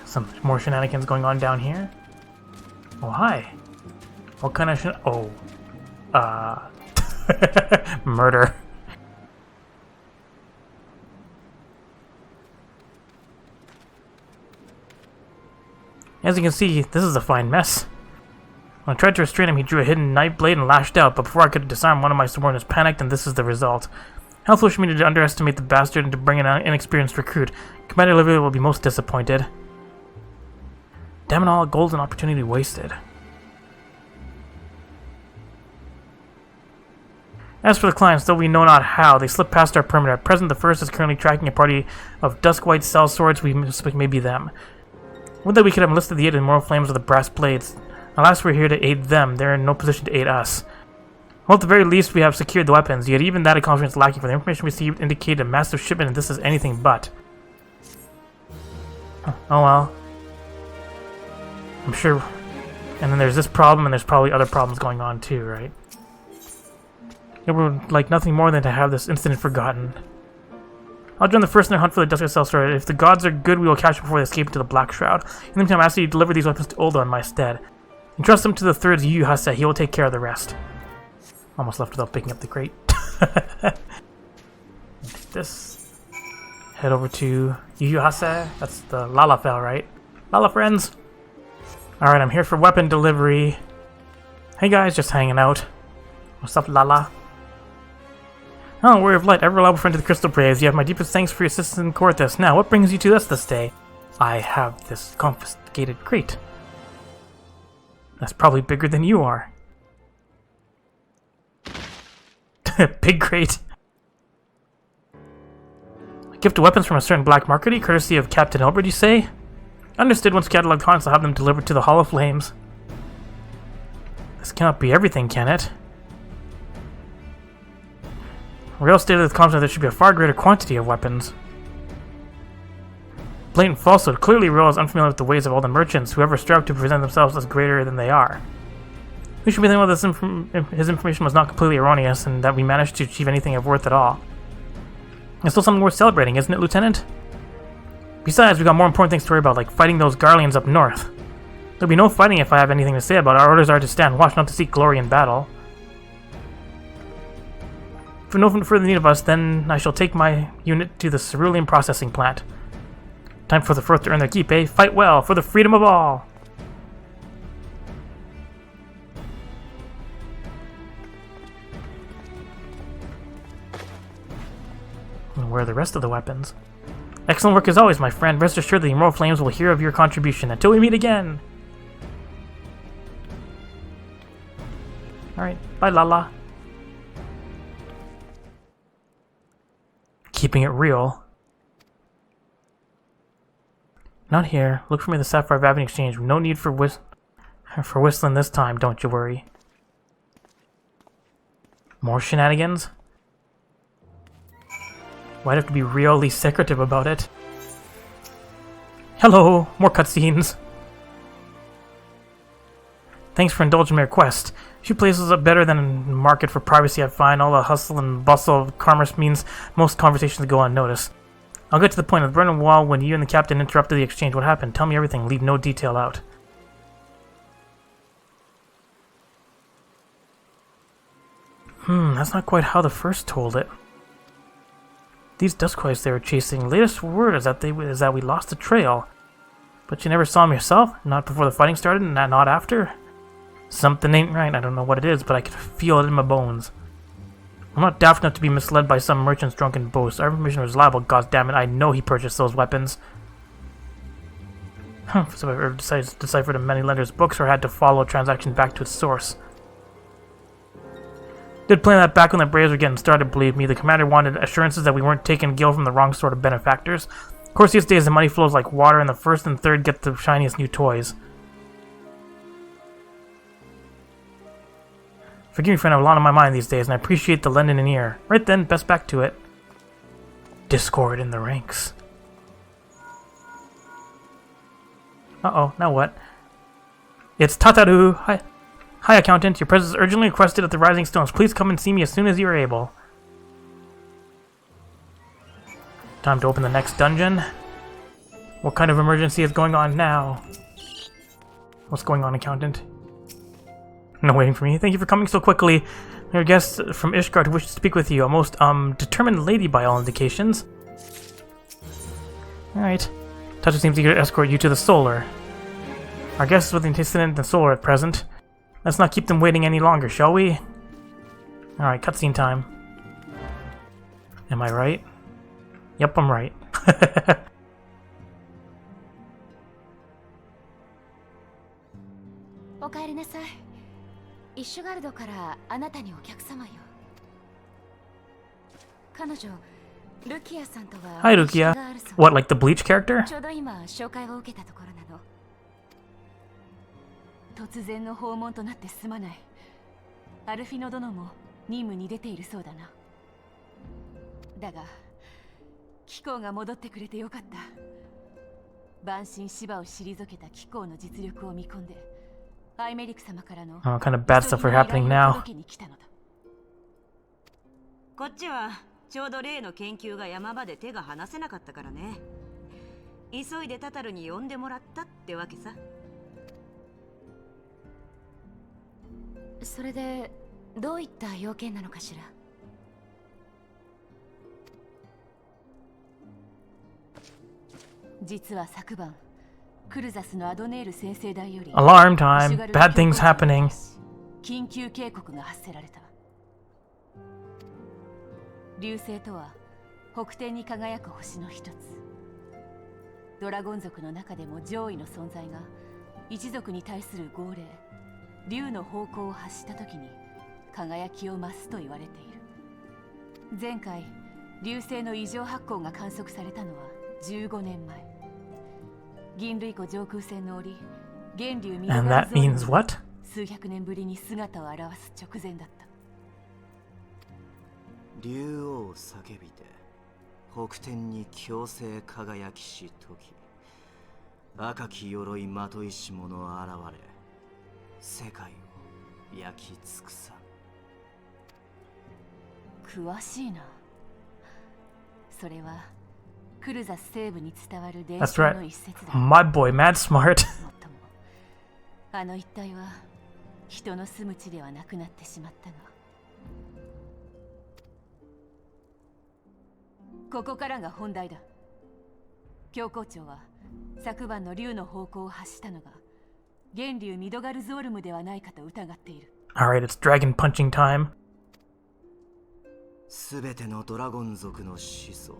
Some more shenanigans going on down here. Oh, hi. What kind of murder. As you can see, this is a fine mess. When I tried to restrain him, he drew a hidden knife blade and lashed out, but before I could disarm, one of my subordinates panicked, and this is the result. How foolish of me to underestimate the bastard and to bring an inexperienced recruit. Commander Olivia will be most disappointed. Damn it all, a golden opportunity wasted. As for the clients, though we know not how, they slip past our perimeter. At present, the first is currently tracking a party of dusk-white cell swords we suspect may be them. Would that we could have enlisted the aid of the immortal flames of the brass blades. Alas, we're here to aid them. They're in no position to aid us. Well, at the very least, we have secured the weapons, yet even that accomplishment is lacking, for the information received indicated a massive shipment, and this is anything but. Oh well. I'm sure. And then there's this problem, and there's probably other problems going on too, right? It would like nothing more than to have this incident forgotten. I'll join the first in their hunt for the Dusk Cell Sword. If the gods are good, we will catch them before they escape into the Black Shroud. In the meantime, I ask you to deliver these weapons to Ulda in my stead. Entrust them to the third Yu Hase. He will take care of the rest. Almost left without picking up the crate. This. Head over to Yuyuhase. That's the Lalafell, right? Lala friends! Alright, I'm here for weapon delivery. Hey guys, just hanging out. What's up, Lala? Oh, Warrior of Light, ever reliable friend to the Crystal Braves. You have my deepest thanks for your assistance in Cortez. Now, what brings you to us this day? I have this confiscated crate. That's probably bigger than you are. Big crate. A gift of weapons from a certain black market, courtesy of Captain Elbert, you say? Understood. Once cataloged contents, I'll have them delivered to the Hall of Flames. This cannot be everything, can it? Riol stated with confidence there should be a far greater quantity of weapons. Blatant falsehood. Clearly, Riol is unfamiliar with the ways of all the merchants, whoever strive to present themselves as greater than they are. We should be thinking about this his information was not completely erroneous, and that we managed to achieve anything of worth at all. It's still something worth celebrating, isn't it, Lieutenant? Besides, we got more important things to worry about, like fighting those Garleans up north. There'll be no fighting if I have anything to say about it. Our orders are to stand watch, not to seek glory in battle. For no further need of us, then I shall take my unit to the cerulean processing plant. Time for the Firth to earn their keep, eh? Fight well, for the freedom of all! And where are the rest of the weapons? Excellent work as always, my friend. Rest assured the Immortal Flames will hear of your contribution until we meet again! Alright, bye Lala. Keeping it real. Not here. Look for me at the Sapphire Valley Exchange. No need for whistling this time, don't you worry. More shenanigans? Why'd I have to be really secretive about it? Hello! More cutscenes! Thanks for indulging my request. Few places are better than market for privacy, I find. All the hustle and bustle of commerce means most conversations go unnoticed. I'll get to the point. At the Brennan Wall, when you and the captain interrupted the exchange, what happened? Tell me everything. Leave no detail out. That's not quite how the first told it. These Duskwives they were chasing, latest word is that we lost the trail. But you never saw them yourself? Not before the fighting started, and not after? Something ain't right. I don't know what it is, but I can feel it in my bones. I'm not daft enough to be misled by some merchant's drunken boast. Our information was reliable, goddammit. I know he purchased those weapons. So I ever decided to decipher the many lenders' books or had to follow a transaction back to its source. Did plan that back when the Braves were getting started, believe me. The commander wanted assurances that we weren't taking gil from the wrong sort of benefactors. Of course, these days the money flows like water, and the first and third get the shiniest new toys. Forgive me, friend, I have a lot on my mind these days, and I appreciate the lending an ear. Right then, best back to it. Discord in the ranks. Uh-oh, now what? It's Tataru! Hi, Accountant. Your presence is urgently requested at the Rising Stones. Please come and see me as soon as you are able. Time to open the next dungeon. What kind of emergency is going on now? What's going on, Accountant? No waiting for me. Thank you for coming so quickly. Your guest from Ishgard who wishes to speak with you. A most determined lady by all indications. Alright. Toucher seems eager to escort you to the Solar. Our guest is with the incident in the Solar at present. Let's not keep them waiting any longer, shall we? Alright, cutscene time. Am I right? Yep, I'm right. おかえりなさい。イッシュガルドからあなたにお客様よ。彼女、ルキアさんとは Hi, Rukia. What, like the Bleach character? ちょうど今紹介を受けたところなの。突然の訪問となってすまない。アルフィノ殿も任務に出ているそうだな。だが、貴公が戻ってくれてよかった。万神芝を退けた貴公の実力を見込んで、アイメリク様からの Oh, kind of bad stuff are happening now. こっちはちょうど例の研究が山場で手が離せなかったからね。急いでタタルに呼んでもらったってわけさ。それでどういった要件なのかしら。実は昨晩クルザスのアドネール先生代より Alarm time. Bad things happening. 緊急警告が発せられた。流星とは北天に輝く星の一つ。ドラゴン族の中でも上位の存在が一族に対する号令竜の方向を発した時に輝きを増すと言われている。前回流星の異常発光が観測されたのは15年前。銀類湖上空線の折源流ミドガルゾーンが数百年ぶりに姿を現す直前だった。竜王叫びて北天に強制輝きし時赤き鎧まといし者現れ世界を焼き尽くさ。詳しいな。それはクルザス西部に伝わる伝 That's 承 right. の一節だ。 My boy, mad smart. もっともあの一帯は人の住む地ではなくなってしまったが、ここからが本題だ。教皇庁は昨晩の竜の方向を発したのが源流ミドガルゾールムではないかと疑っている。 Alright, it's dragon punching time. すべてのドラゴン族の始祖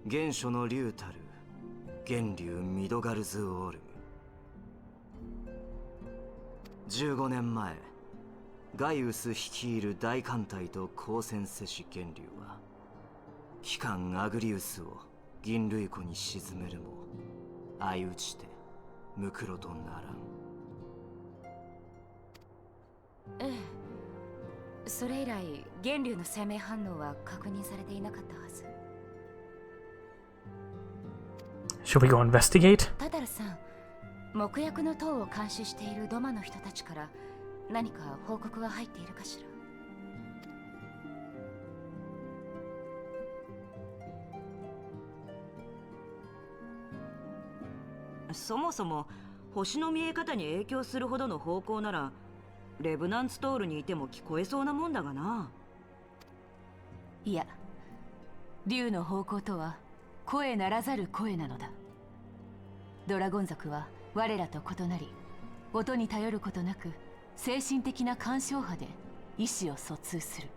原初の竜たる源流ミドガルズオールム。15年前ガイウス率いる大艦隊と交戦せし源流は機関アグリウスを銀類湖に沈めるも相打ちてムクロとならん。ええ、それ以来源流の生命反応は確認されていなかったはず。Should we go investigate? タタルさん、木薬の塔を監視しているドマの人たちから何か報告は入っているかしら。そもそも星の見え方に影響するほどの方向ならレブナンツトールにいても聞こえそうなもんだがな。いや、竜の方向とは声ならざる声なのだ。ドラゴン族は我らと異なり、音に頼ることなく精神的な干渉波で意思を疎通する。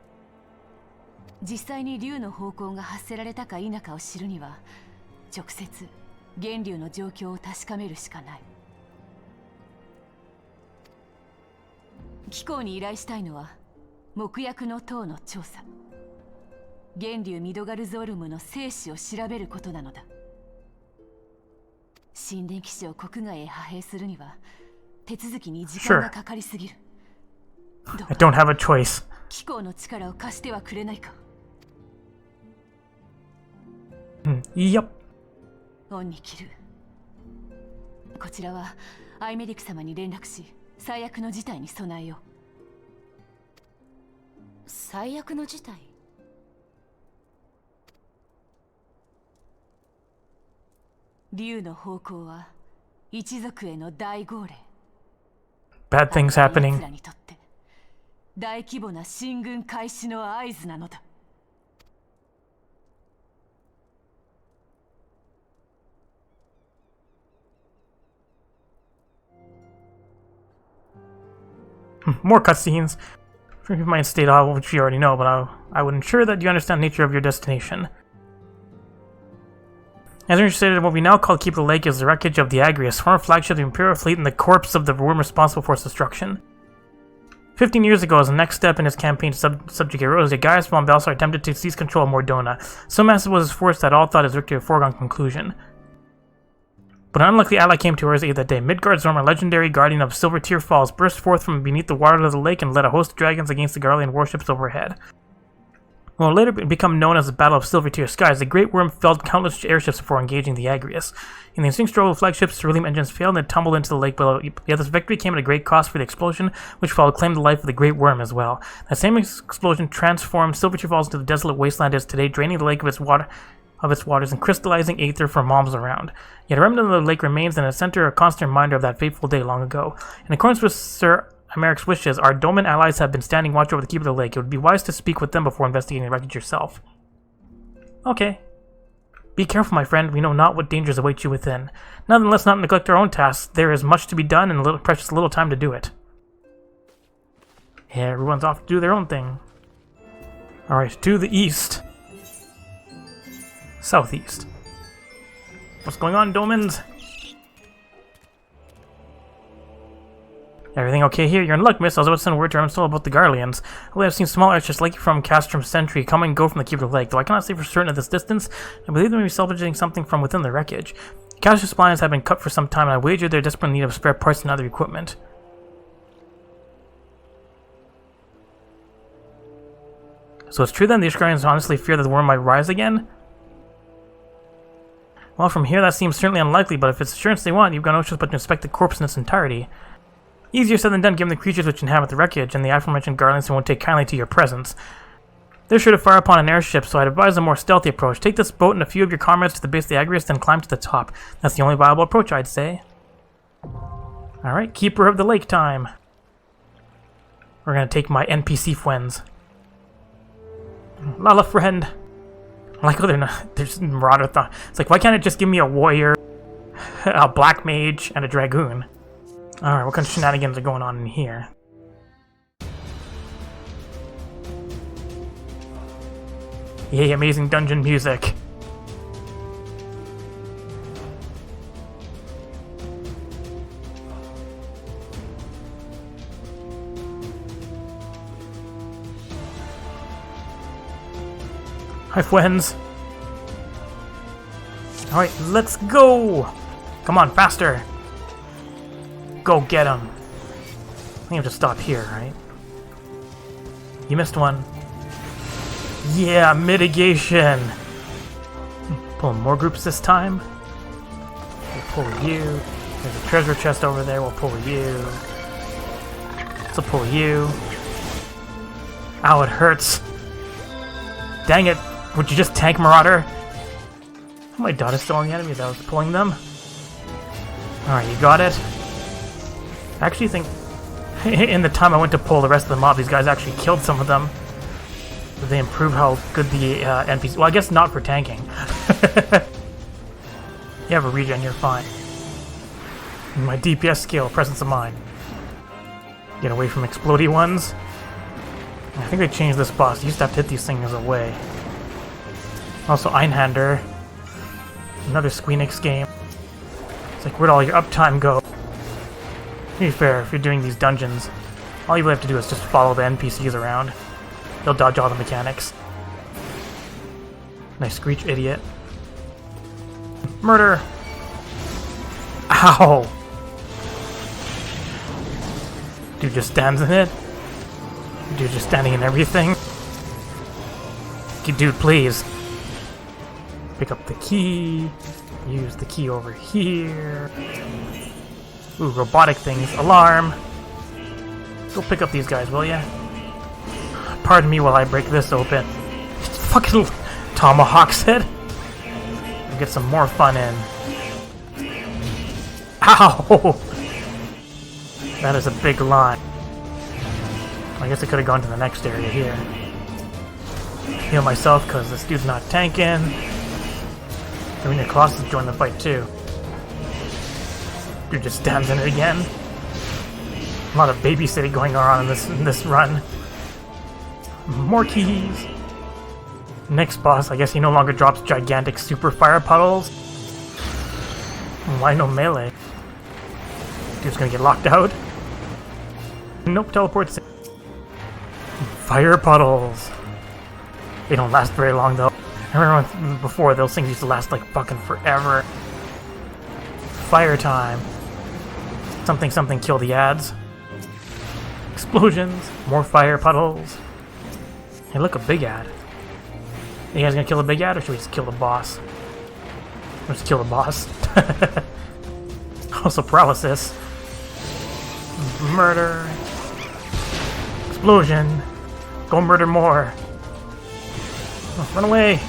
実際に竜の方向が発せられたか否かを知るには直接源流の状況を確かめるしかない。機構に依頼したいのは木薬の塔の調査、源流ミドガルゾールムの生死を調べることなのだ。神殿騎士を国外へ派兵するには手続きに時間がかかりすぎる。I don't have a choice. 機構の力を貸してはくれないか。Yep. 恩に着る。こちらはアイメリク様に連絡し最悪の事態に備えよう。最悪の事態？竜の方向は一族への大号令。 Bad things happening. 奴らにとって大規模な進軍開始の合図なのだ。More cutscenes. You might state all which you already know, but I would ensure that you understand the nature of your destination. As stated, what we now call Keep the Lake is the wreckage of the Agrius, former flagship of the Imperial fleet and the corpse of the worm responsible for its destruction. 15 years ago, as the next step in his campaign to subjugate Rosa, Gaius von Balsar attempted to seize control of Mordona. So massive was his force that all thought his victory a foregone conclusion. But an unlikely ally came to her aid that day. Midgard Zorm, a legendary guardian of Silver Tear Falls, burst forth from beneath the water of the lake and led a host of dragons against the Garlean warships overhead. What will later become known as the Battle of Silver Tear Skies, the Great Worm felled countless airships before engaging the Agrius. In the ensuing struggle, flagships' Cerulean engines failed and tumbled into the lake below. Yet this victory came at a great cost, for the explosion, which followed, claimed the life of the Great Worm as well. That same explosion transformed Silver Tear Falls into the desolate wasteland it is today, draining the lake of its waters and crystallizing aether for mobs around. Yet a remnant of the lake remains in a center, a constant reminder of that fateful day long ago. In accordance with Sir Amaric's wishes, our Doman allies have been standing watch over the keep of the lake. It would be wise to speak with them before investigating the wreckage yourself. Okay. Be careful, my friend. We know not what dangers await you within. None, let's not neglect our own tasks. There is much to be done and precious little time to do it. Yeah, everyone's off to do their own thing. Alright, to the east. Southeast. What's going on, Domans? Everything okay here? You're in luck, miss. I was about to send word to Ramstel about the Garleans. Only I've seen small archers like you from Castrum Sentry come and go from the Keeper Lake, though I cannot say for certain at this distance. I believe they may be salvaging something from within the wreckage. Castrum supplies have been cut for some time, and I wager they're desperately in need of spare parts and other equipment. So it's true then, the Ishgarians honestly fear that the war might rise again? Well, from here that seems certainly unlikely, but if it's assurance they want, you've got no choice but to inspect the corpse in its entirety. Easier said than done given the creatures which inhabit the wreckage, and the aforementioned Garlands won't take kindly to your presence. They're sure to fire upon an airship, so I'd advise a more stealthy approach. Take this boat and a few of your comrades to the base of the Agrius, then climb to the top. That's the only viable approach, I'd say. Alright, Keeper of the Lake time. We're gonna take my NPC friends. Lala friend. I like how they're just Marauder thought. It's like, why can't it just give me a warrior, a black mage, and a dragoon? Alright, what kind of shenanigans are going on in here? Yay, amazing dungeon music. Hi, friends. Alright, let's go! Come on, faster! Go get him! I think I have to stop here, right? You missed one. Yeah, mitigation! Pulling more groups this time. We'll pull you. There's a treasure chest over there, we'll pull you. So pull you. Ow, it hurts. Dang it! Would you just tank Marauder? Oh, my daughter's still on the enemies. I was pulling them. Alright, you got it. I actually think in the time I went to pull the rest of the mob, these guys actually killed some of them. They improved how good the NPC... Well, I guess not for tanking. You have a regen, you're fine. My DPS skill, presence of mind. Get away from explodey ones. I think they changed this boss. You used to have to hit these things away. Also, Einhander. Another Squeenix game. It's like, where'd all your uptime go? To be fair, if you're doing these dungeons, all you really have to do is just follow the NPCs around. They'll dodge all the mechanics. Nice screech, idiot. Murder! Ow! Dude just stands in it. Dude just standing in everything. Dude, please. Pick up the key. Use the key over here. Ooh, robotic things. Alarm! Go pick up these guys, will ya? Pardon me while I break this open. It's fucking tomahawks it. Get some more fun in. Ow! That is a big line. I guess I could have gone to the next area here. Heal myself because this dude's not tanking. Arena Colossus joined the fight too. Dude just stands in it again. A lot of babysitting going on in this run. More keys. Next boss, I guess he no longer drops gigantic super fire puddles. Why no melee? Dude's gonna get locked out. Nope, teleports. Fire puddles. They don't last very long though. I remember before those things used to last like fucking forever. Fire time. Something something kill the ads. Explosions. More fire puddles. Hey, look, a big ad. You guys gonna kill the big ad or should we just kill the boss? Let's kill the boss. Also paralysis. Murder. Explosion. Go murder more. Oh, run away.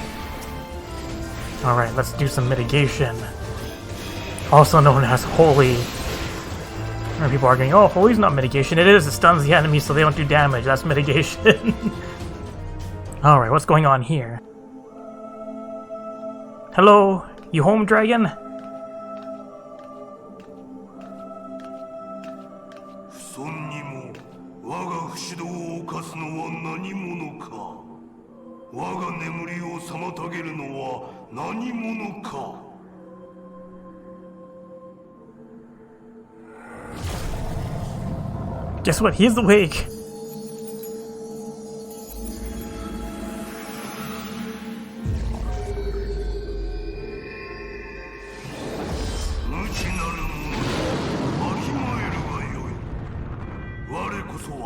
Alright, let's do some mitigation. Also known as holy. People are going, oh, holy's not mitigation. It is, it stuns the enemy so they don't do damage. That's mitigation. Alright, what's going on here? Hello, you home, dragon? 不尊にも我が不死道を犯すのは何者か。我が眠りを妨げるのは何者か。Guess what? He's awake. 無知なる者、わきまえるがよい。我こそは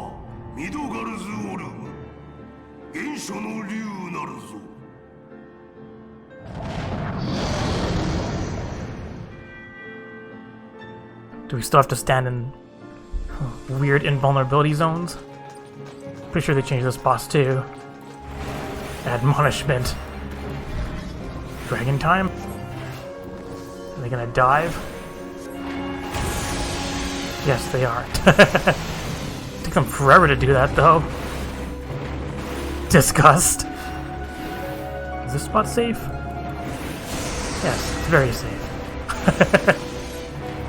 ミドガルズ・オルム、原初の竜なるぞ。Do we still have to stand in weird invulnerability zones? Pretty sure they changed this boss too. Admonishment. Dragon time? Are they gonna dive? Yes, they are. Took them forever to do that though. Disgust. Is this spot safe? Yes, it's very safe.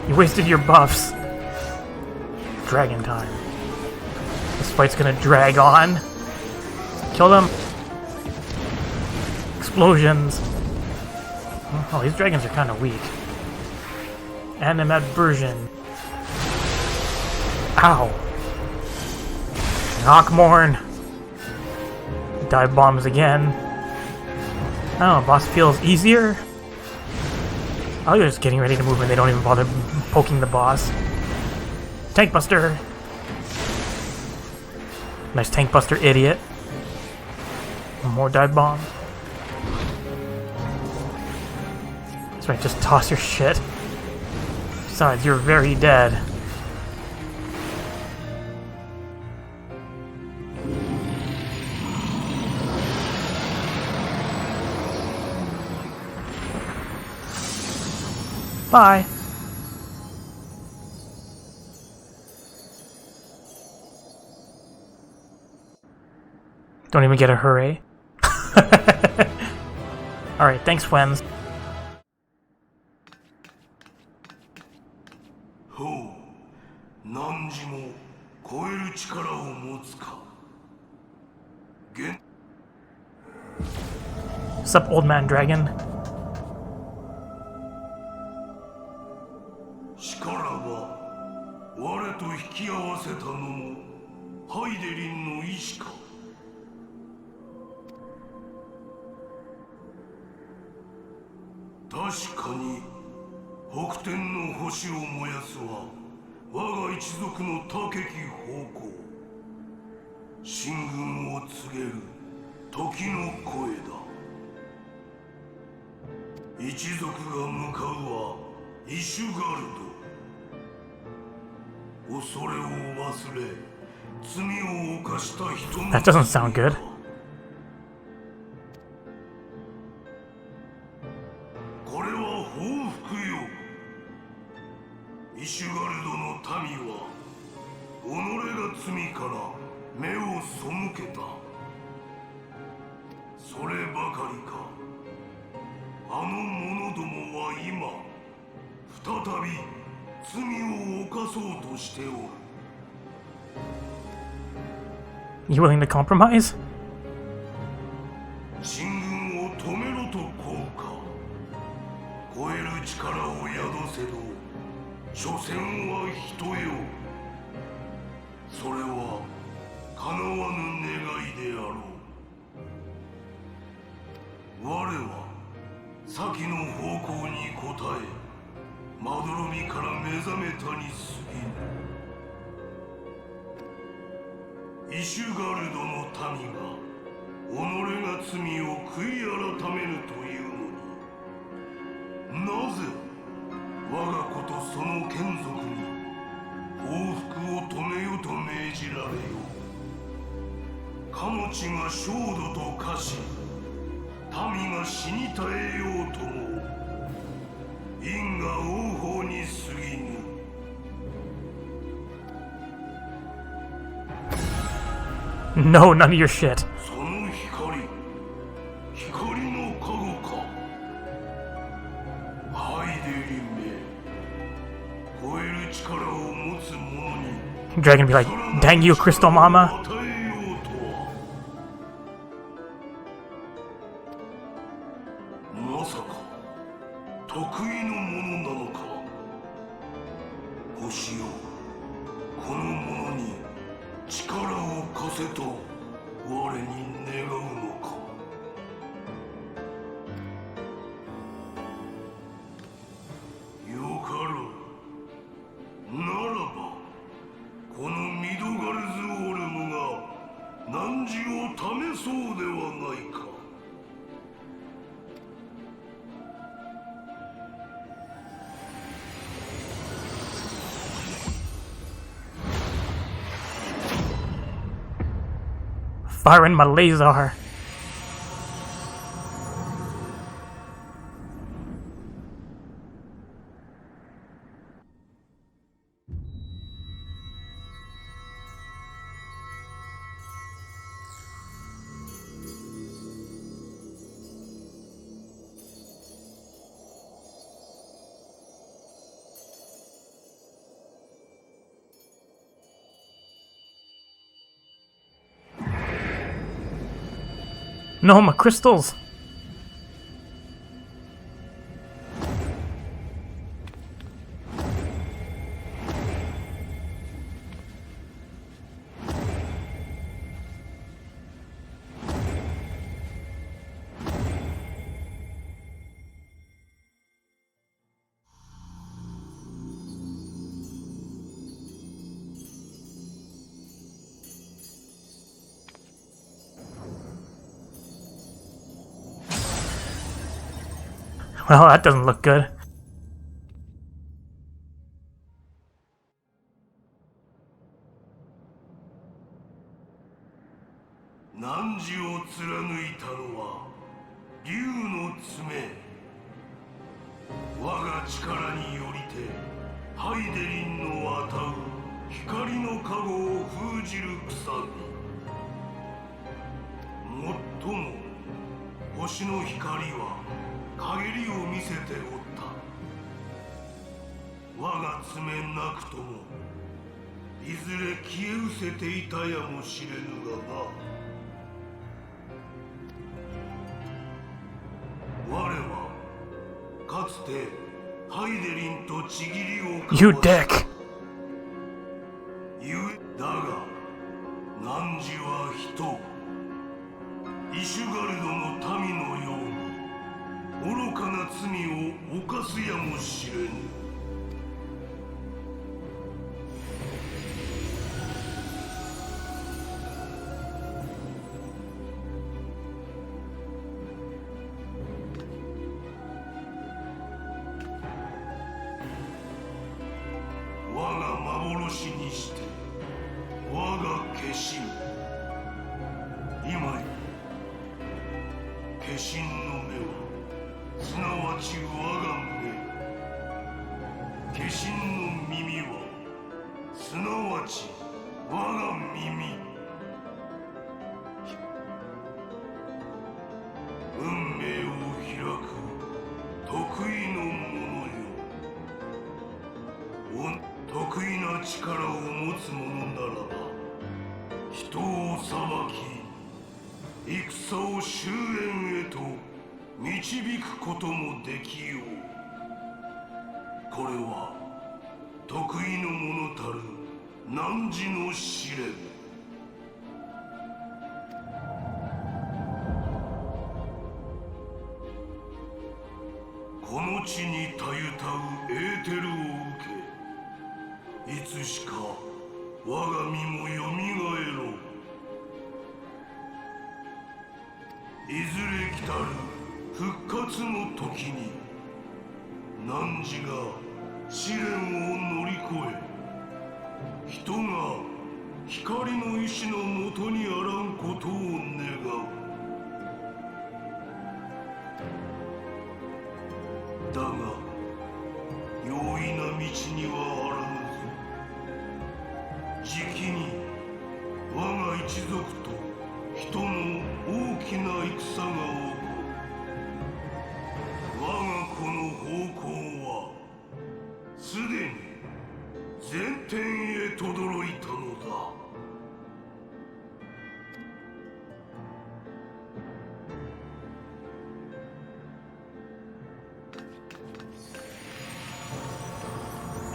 You wasted your buffs. Dragon time. This fight's gonna drag on. Kill them. Explosions. Oh, these dragons are kind of weak. Animadversion. Ow. Knockmorn. Dive bombs again. Oh, boss feels easier. Oh, they're just getting ready to move and they don't even bother poking the boss. Tank Buster! Nice Tank Buster, idiot. One more dive bomb. That's right, just toss your shit. Besides, you're very dead. Bye. Don't even get a hooray. Alright, thanks, friends. ほう、何時も超える力を持つか。What's up, old man dragon? 力は我と引き合わせたのもハイデリンの意志か。確かに北天の星を燃やすは我が一族の高き方向。進軍を告げる時の声だ。一族が向かうはイシュガルド。恐れを忘れ罪を犯した人の That doesn't sound good. これは報復よ。イシュガルドの民は己が罪から目を背けた。そればかりか。あの者どもは今再び罪を犯そうとしておる。You willing to compromise? 進軍を止めろとこうか。超える力を宿せど所詮は人よ。それは叶わぬ願いであろう。我は先の方向に応えまどろみから目覚めたに過ぎぬ。イシュガルドの民が己が罪を悔い改めるというのに、なぜ我が子とその眷属に報復を止めよと命じられよう。かの地が焦土と化し民が死に絶えようとも因果応報に過ぎぬ。No, none of your shit. その光の加護か。Dragon be like, dang you, Crystal Mama. Firing my laser. No, my crystals. Well, that doesn't look good. You dick.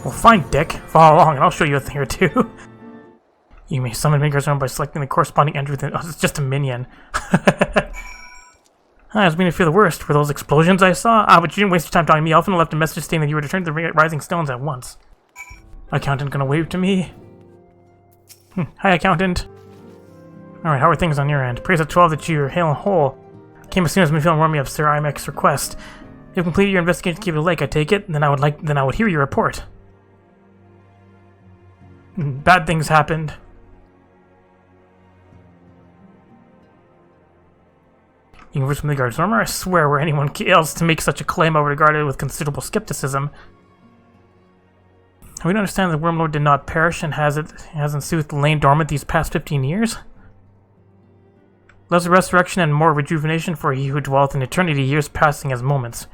Well, fine, Dick. Follow along and I'll show you a thing or two. You may summon Midgard's Armor by selecting the corresponding entry within... Oh, it's just a minion. I was beginning to feel the worst. Were those explosions I saw? But you didn't waste your time talking to me. Elfin left a message stating that you were to return to the Rising Stones at once. Accountant gonna wave to me. Hi, Accountant. Alright, how are things on your end? Praise at 12 that you are hale and whole. Came as soon as Miphil warned me of Sir Imek's request. If you completed your investigation to keep it lake, I take it, then I would hear your report. Bad things happened. You converse with Midgard's Armor? I swear, were anyone else to make such a claim, I would regard it with considerable skepticism. We don't understand that the Wormlord did not perish and has in sooth lain dormant these past 15 years? Less resurrection and more rejuvenation for he who dwelleth in eternity, years passing as moments.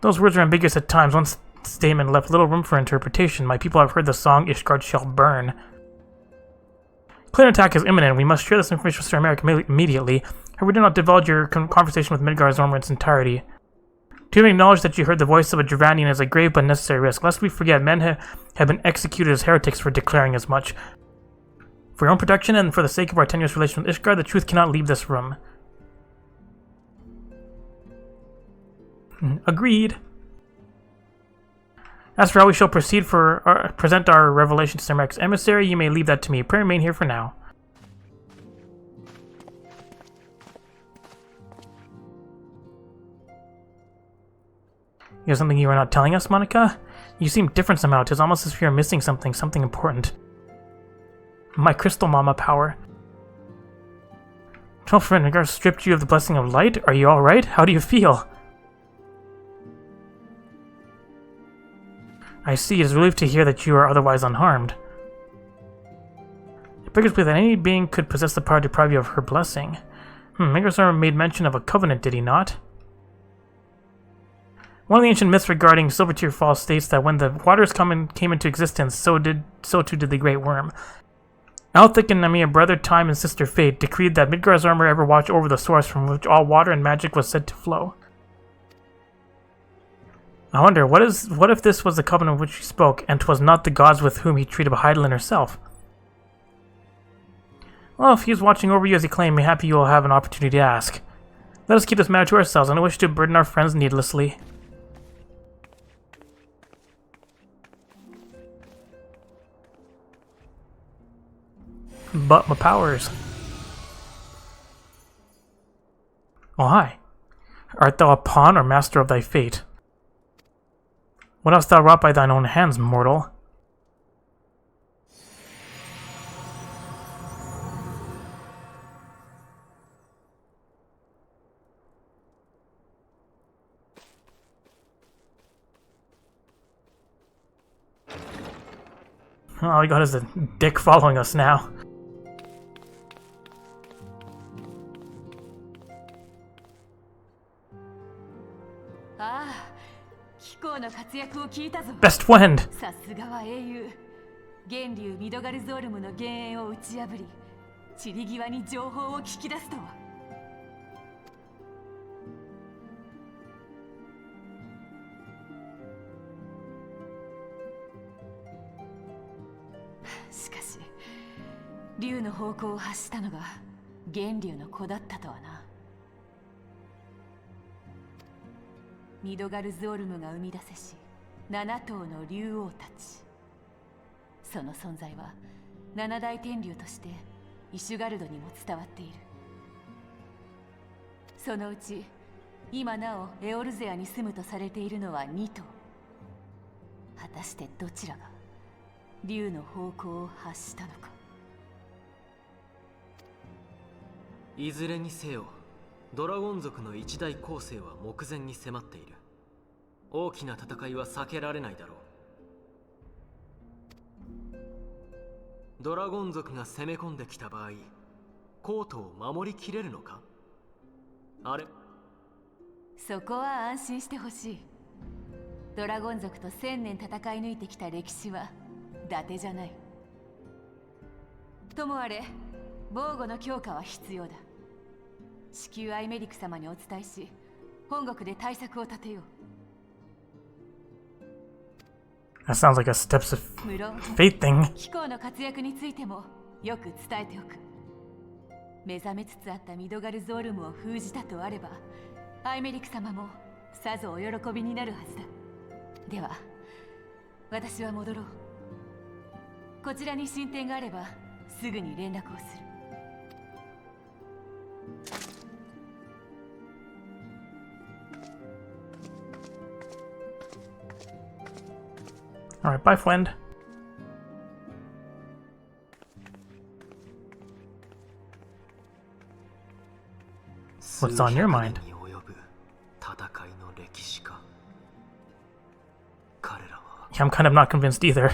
Those words are ambiguous at times. One statement left little room for interpretation. My people have heard the song, Ishgard shall burn. Clear attack is imminent. We must share this information with Sir America immediately, or we do not divulge your conversation with Midgard's Armor in its entirety. To acknowledge that you heard the voice of a Dravanian is a grave but necessary risk. Lest we forget, men have been executed as heretics for declaring as much. For your own protection and for the sake of our tenuous relation with Ishgard, the truth cannot leave this room. Agreed. As for how we shall proceed present our revelation to Sir Mark's emissary, you may leave that to me. Pray remain here for now. You have something you are not telling us, Monica? You seem different somehow. It is almost as if you are missing something important. My crystal mama power. 12 friend, Midgard stripped you of the blessing of light? Are you alright? How do you feel? I see. It is relieved to hear that you are otherwise unharmed. It beggars belief that any being could possess the power to deprive you of her blessing. Midgard's Armor made mention of a covenant, did he not? One of the ancient myths regarding Silvertear Falls states that when the waters came into existence, so too did the Great Worm. Althik and Namiya, brother Time and sister Fate, decreed that Midgard's Armor ever watch over the source from which all water and magic was said to flow. I wonder, what if this was the covenant of which he spoke, and 'twas not the gods with whom he treated Hydaelyn herself? Well, if he is watching over you as he claimed, mayhappy you will have an opportunity to ask. Let us keep this matter to ourselves. I don't wish to burden our friends needlessly. But my powers. Oh, hi. Art thou a pawn or master of thy fate? What hast thou wrought by thine own hands, mortal? All we got is a dick following us now. Best friend. さすがは英雄。源流ミドガルゾールムの幻影を打ち破り、散り際に情報を聞き出すとは。しかし、竜の方向を発したのが源流の子だったとはな。ミドガルゾールムが生み出せし7頭の竜王たち。その存在は七大天竜としてイシュガルドにも伝わっている。そのうち今なおエオルゼアに住むとされているのは2頭。果たしてどちらが竜の方向を発したのか。いずれにせよドラゴン族の一大攻勢は目前に迫っている。大きな戦いは避けられないだろう。ドラゴン族が攻め込んできた場合、コートを守りきれるのか？あれ？そこは安心してほしい。ドラゴン族と1000年戦い抜いてきた歴史は伊達じゃない。ともあれ、防護の強化は必要だ。至急アイメリク様にお伝えし、本国で対策を立てよう。That sounds like a Steps of 無論 Fate thing. 貴公の活躍についてもよく伝えておく。目覚めつつあったミドガルゾールムを封じたとあれば、アイメリク様もさぞお喜びになるはずだ。では私は戻ろう。こちらに進展があればすぐに連絡をする。Alright, bye, friend. What's on your mind? Yeah, I'm kind of not convinced either.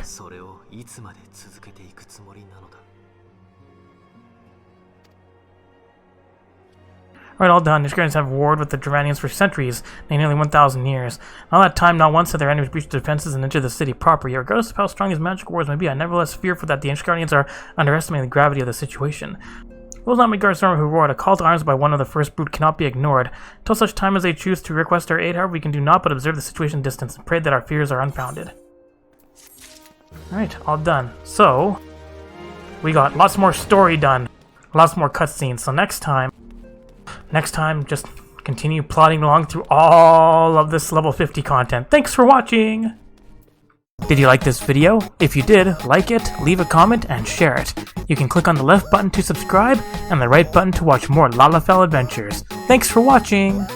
Alright, all done. The Ashcarians have warred with the Dravanians for centuries, nearly 1,000 years. All that time, not once have their enemies breached the defenses and entered the city proper. Yet, regardless of how strong his magical wars may be, I nevertheless fear for that the Ashcarians are underestimating the gravity of the situation. Will not regard Stormer who roared. A call to arms by one of the first brood cannot be ignored. Till such time as they choose to request our aid, however, we can do naught but observe the situation at distance and pray that our fears are unfounded. Alright, all done. So, we got lots more story done. Lots more cutscenes. So next time, just continue plodding along through all of this level 50 content. Thanks for watching! Did you like this video? If you did, like it, leave a comment, and share it. You can click on the left button to subscribe, and the right button to watch more Lalafell adventures. Thanks for watching!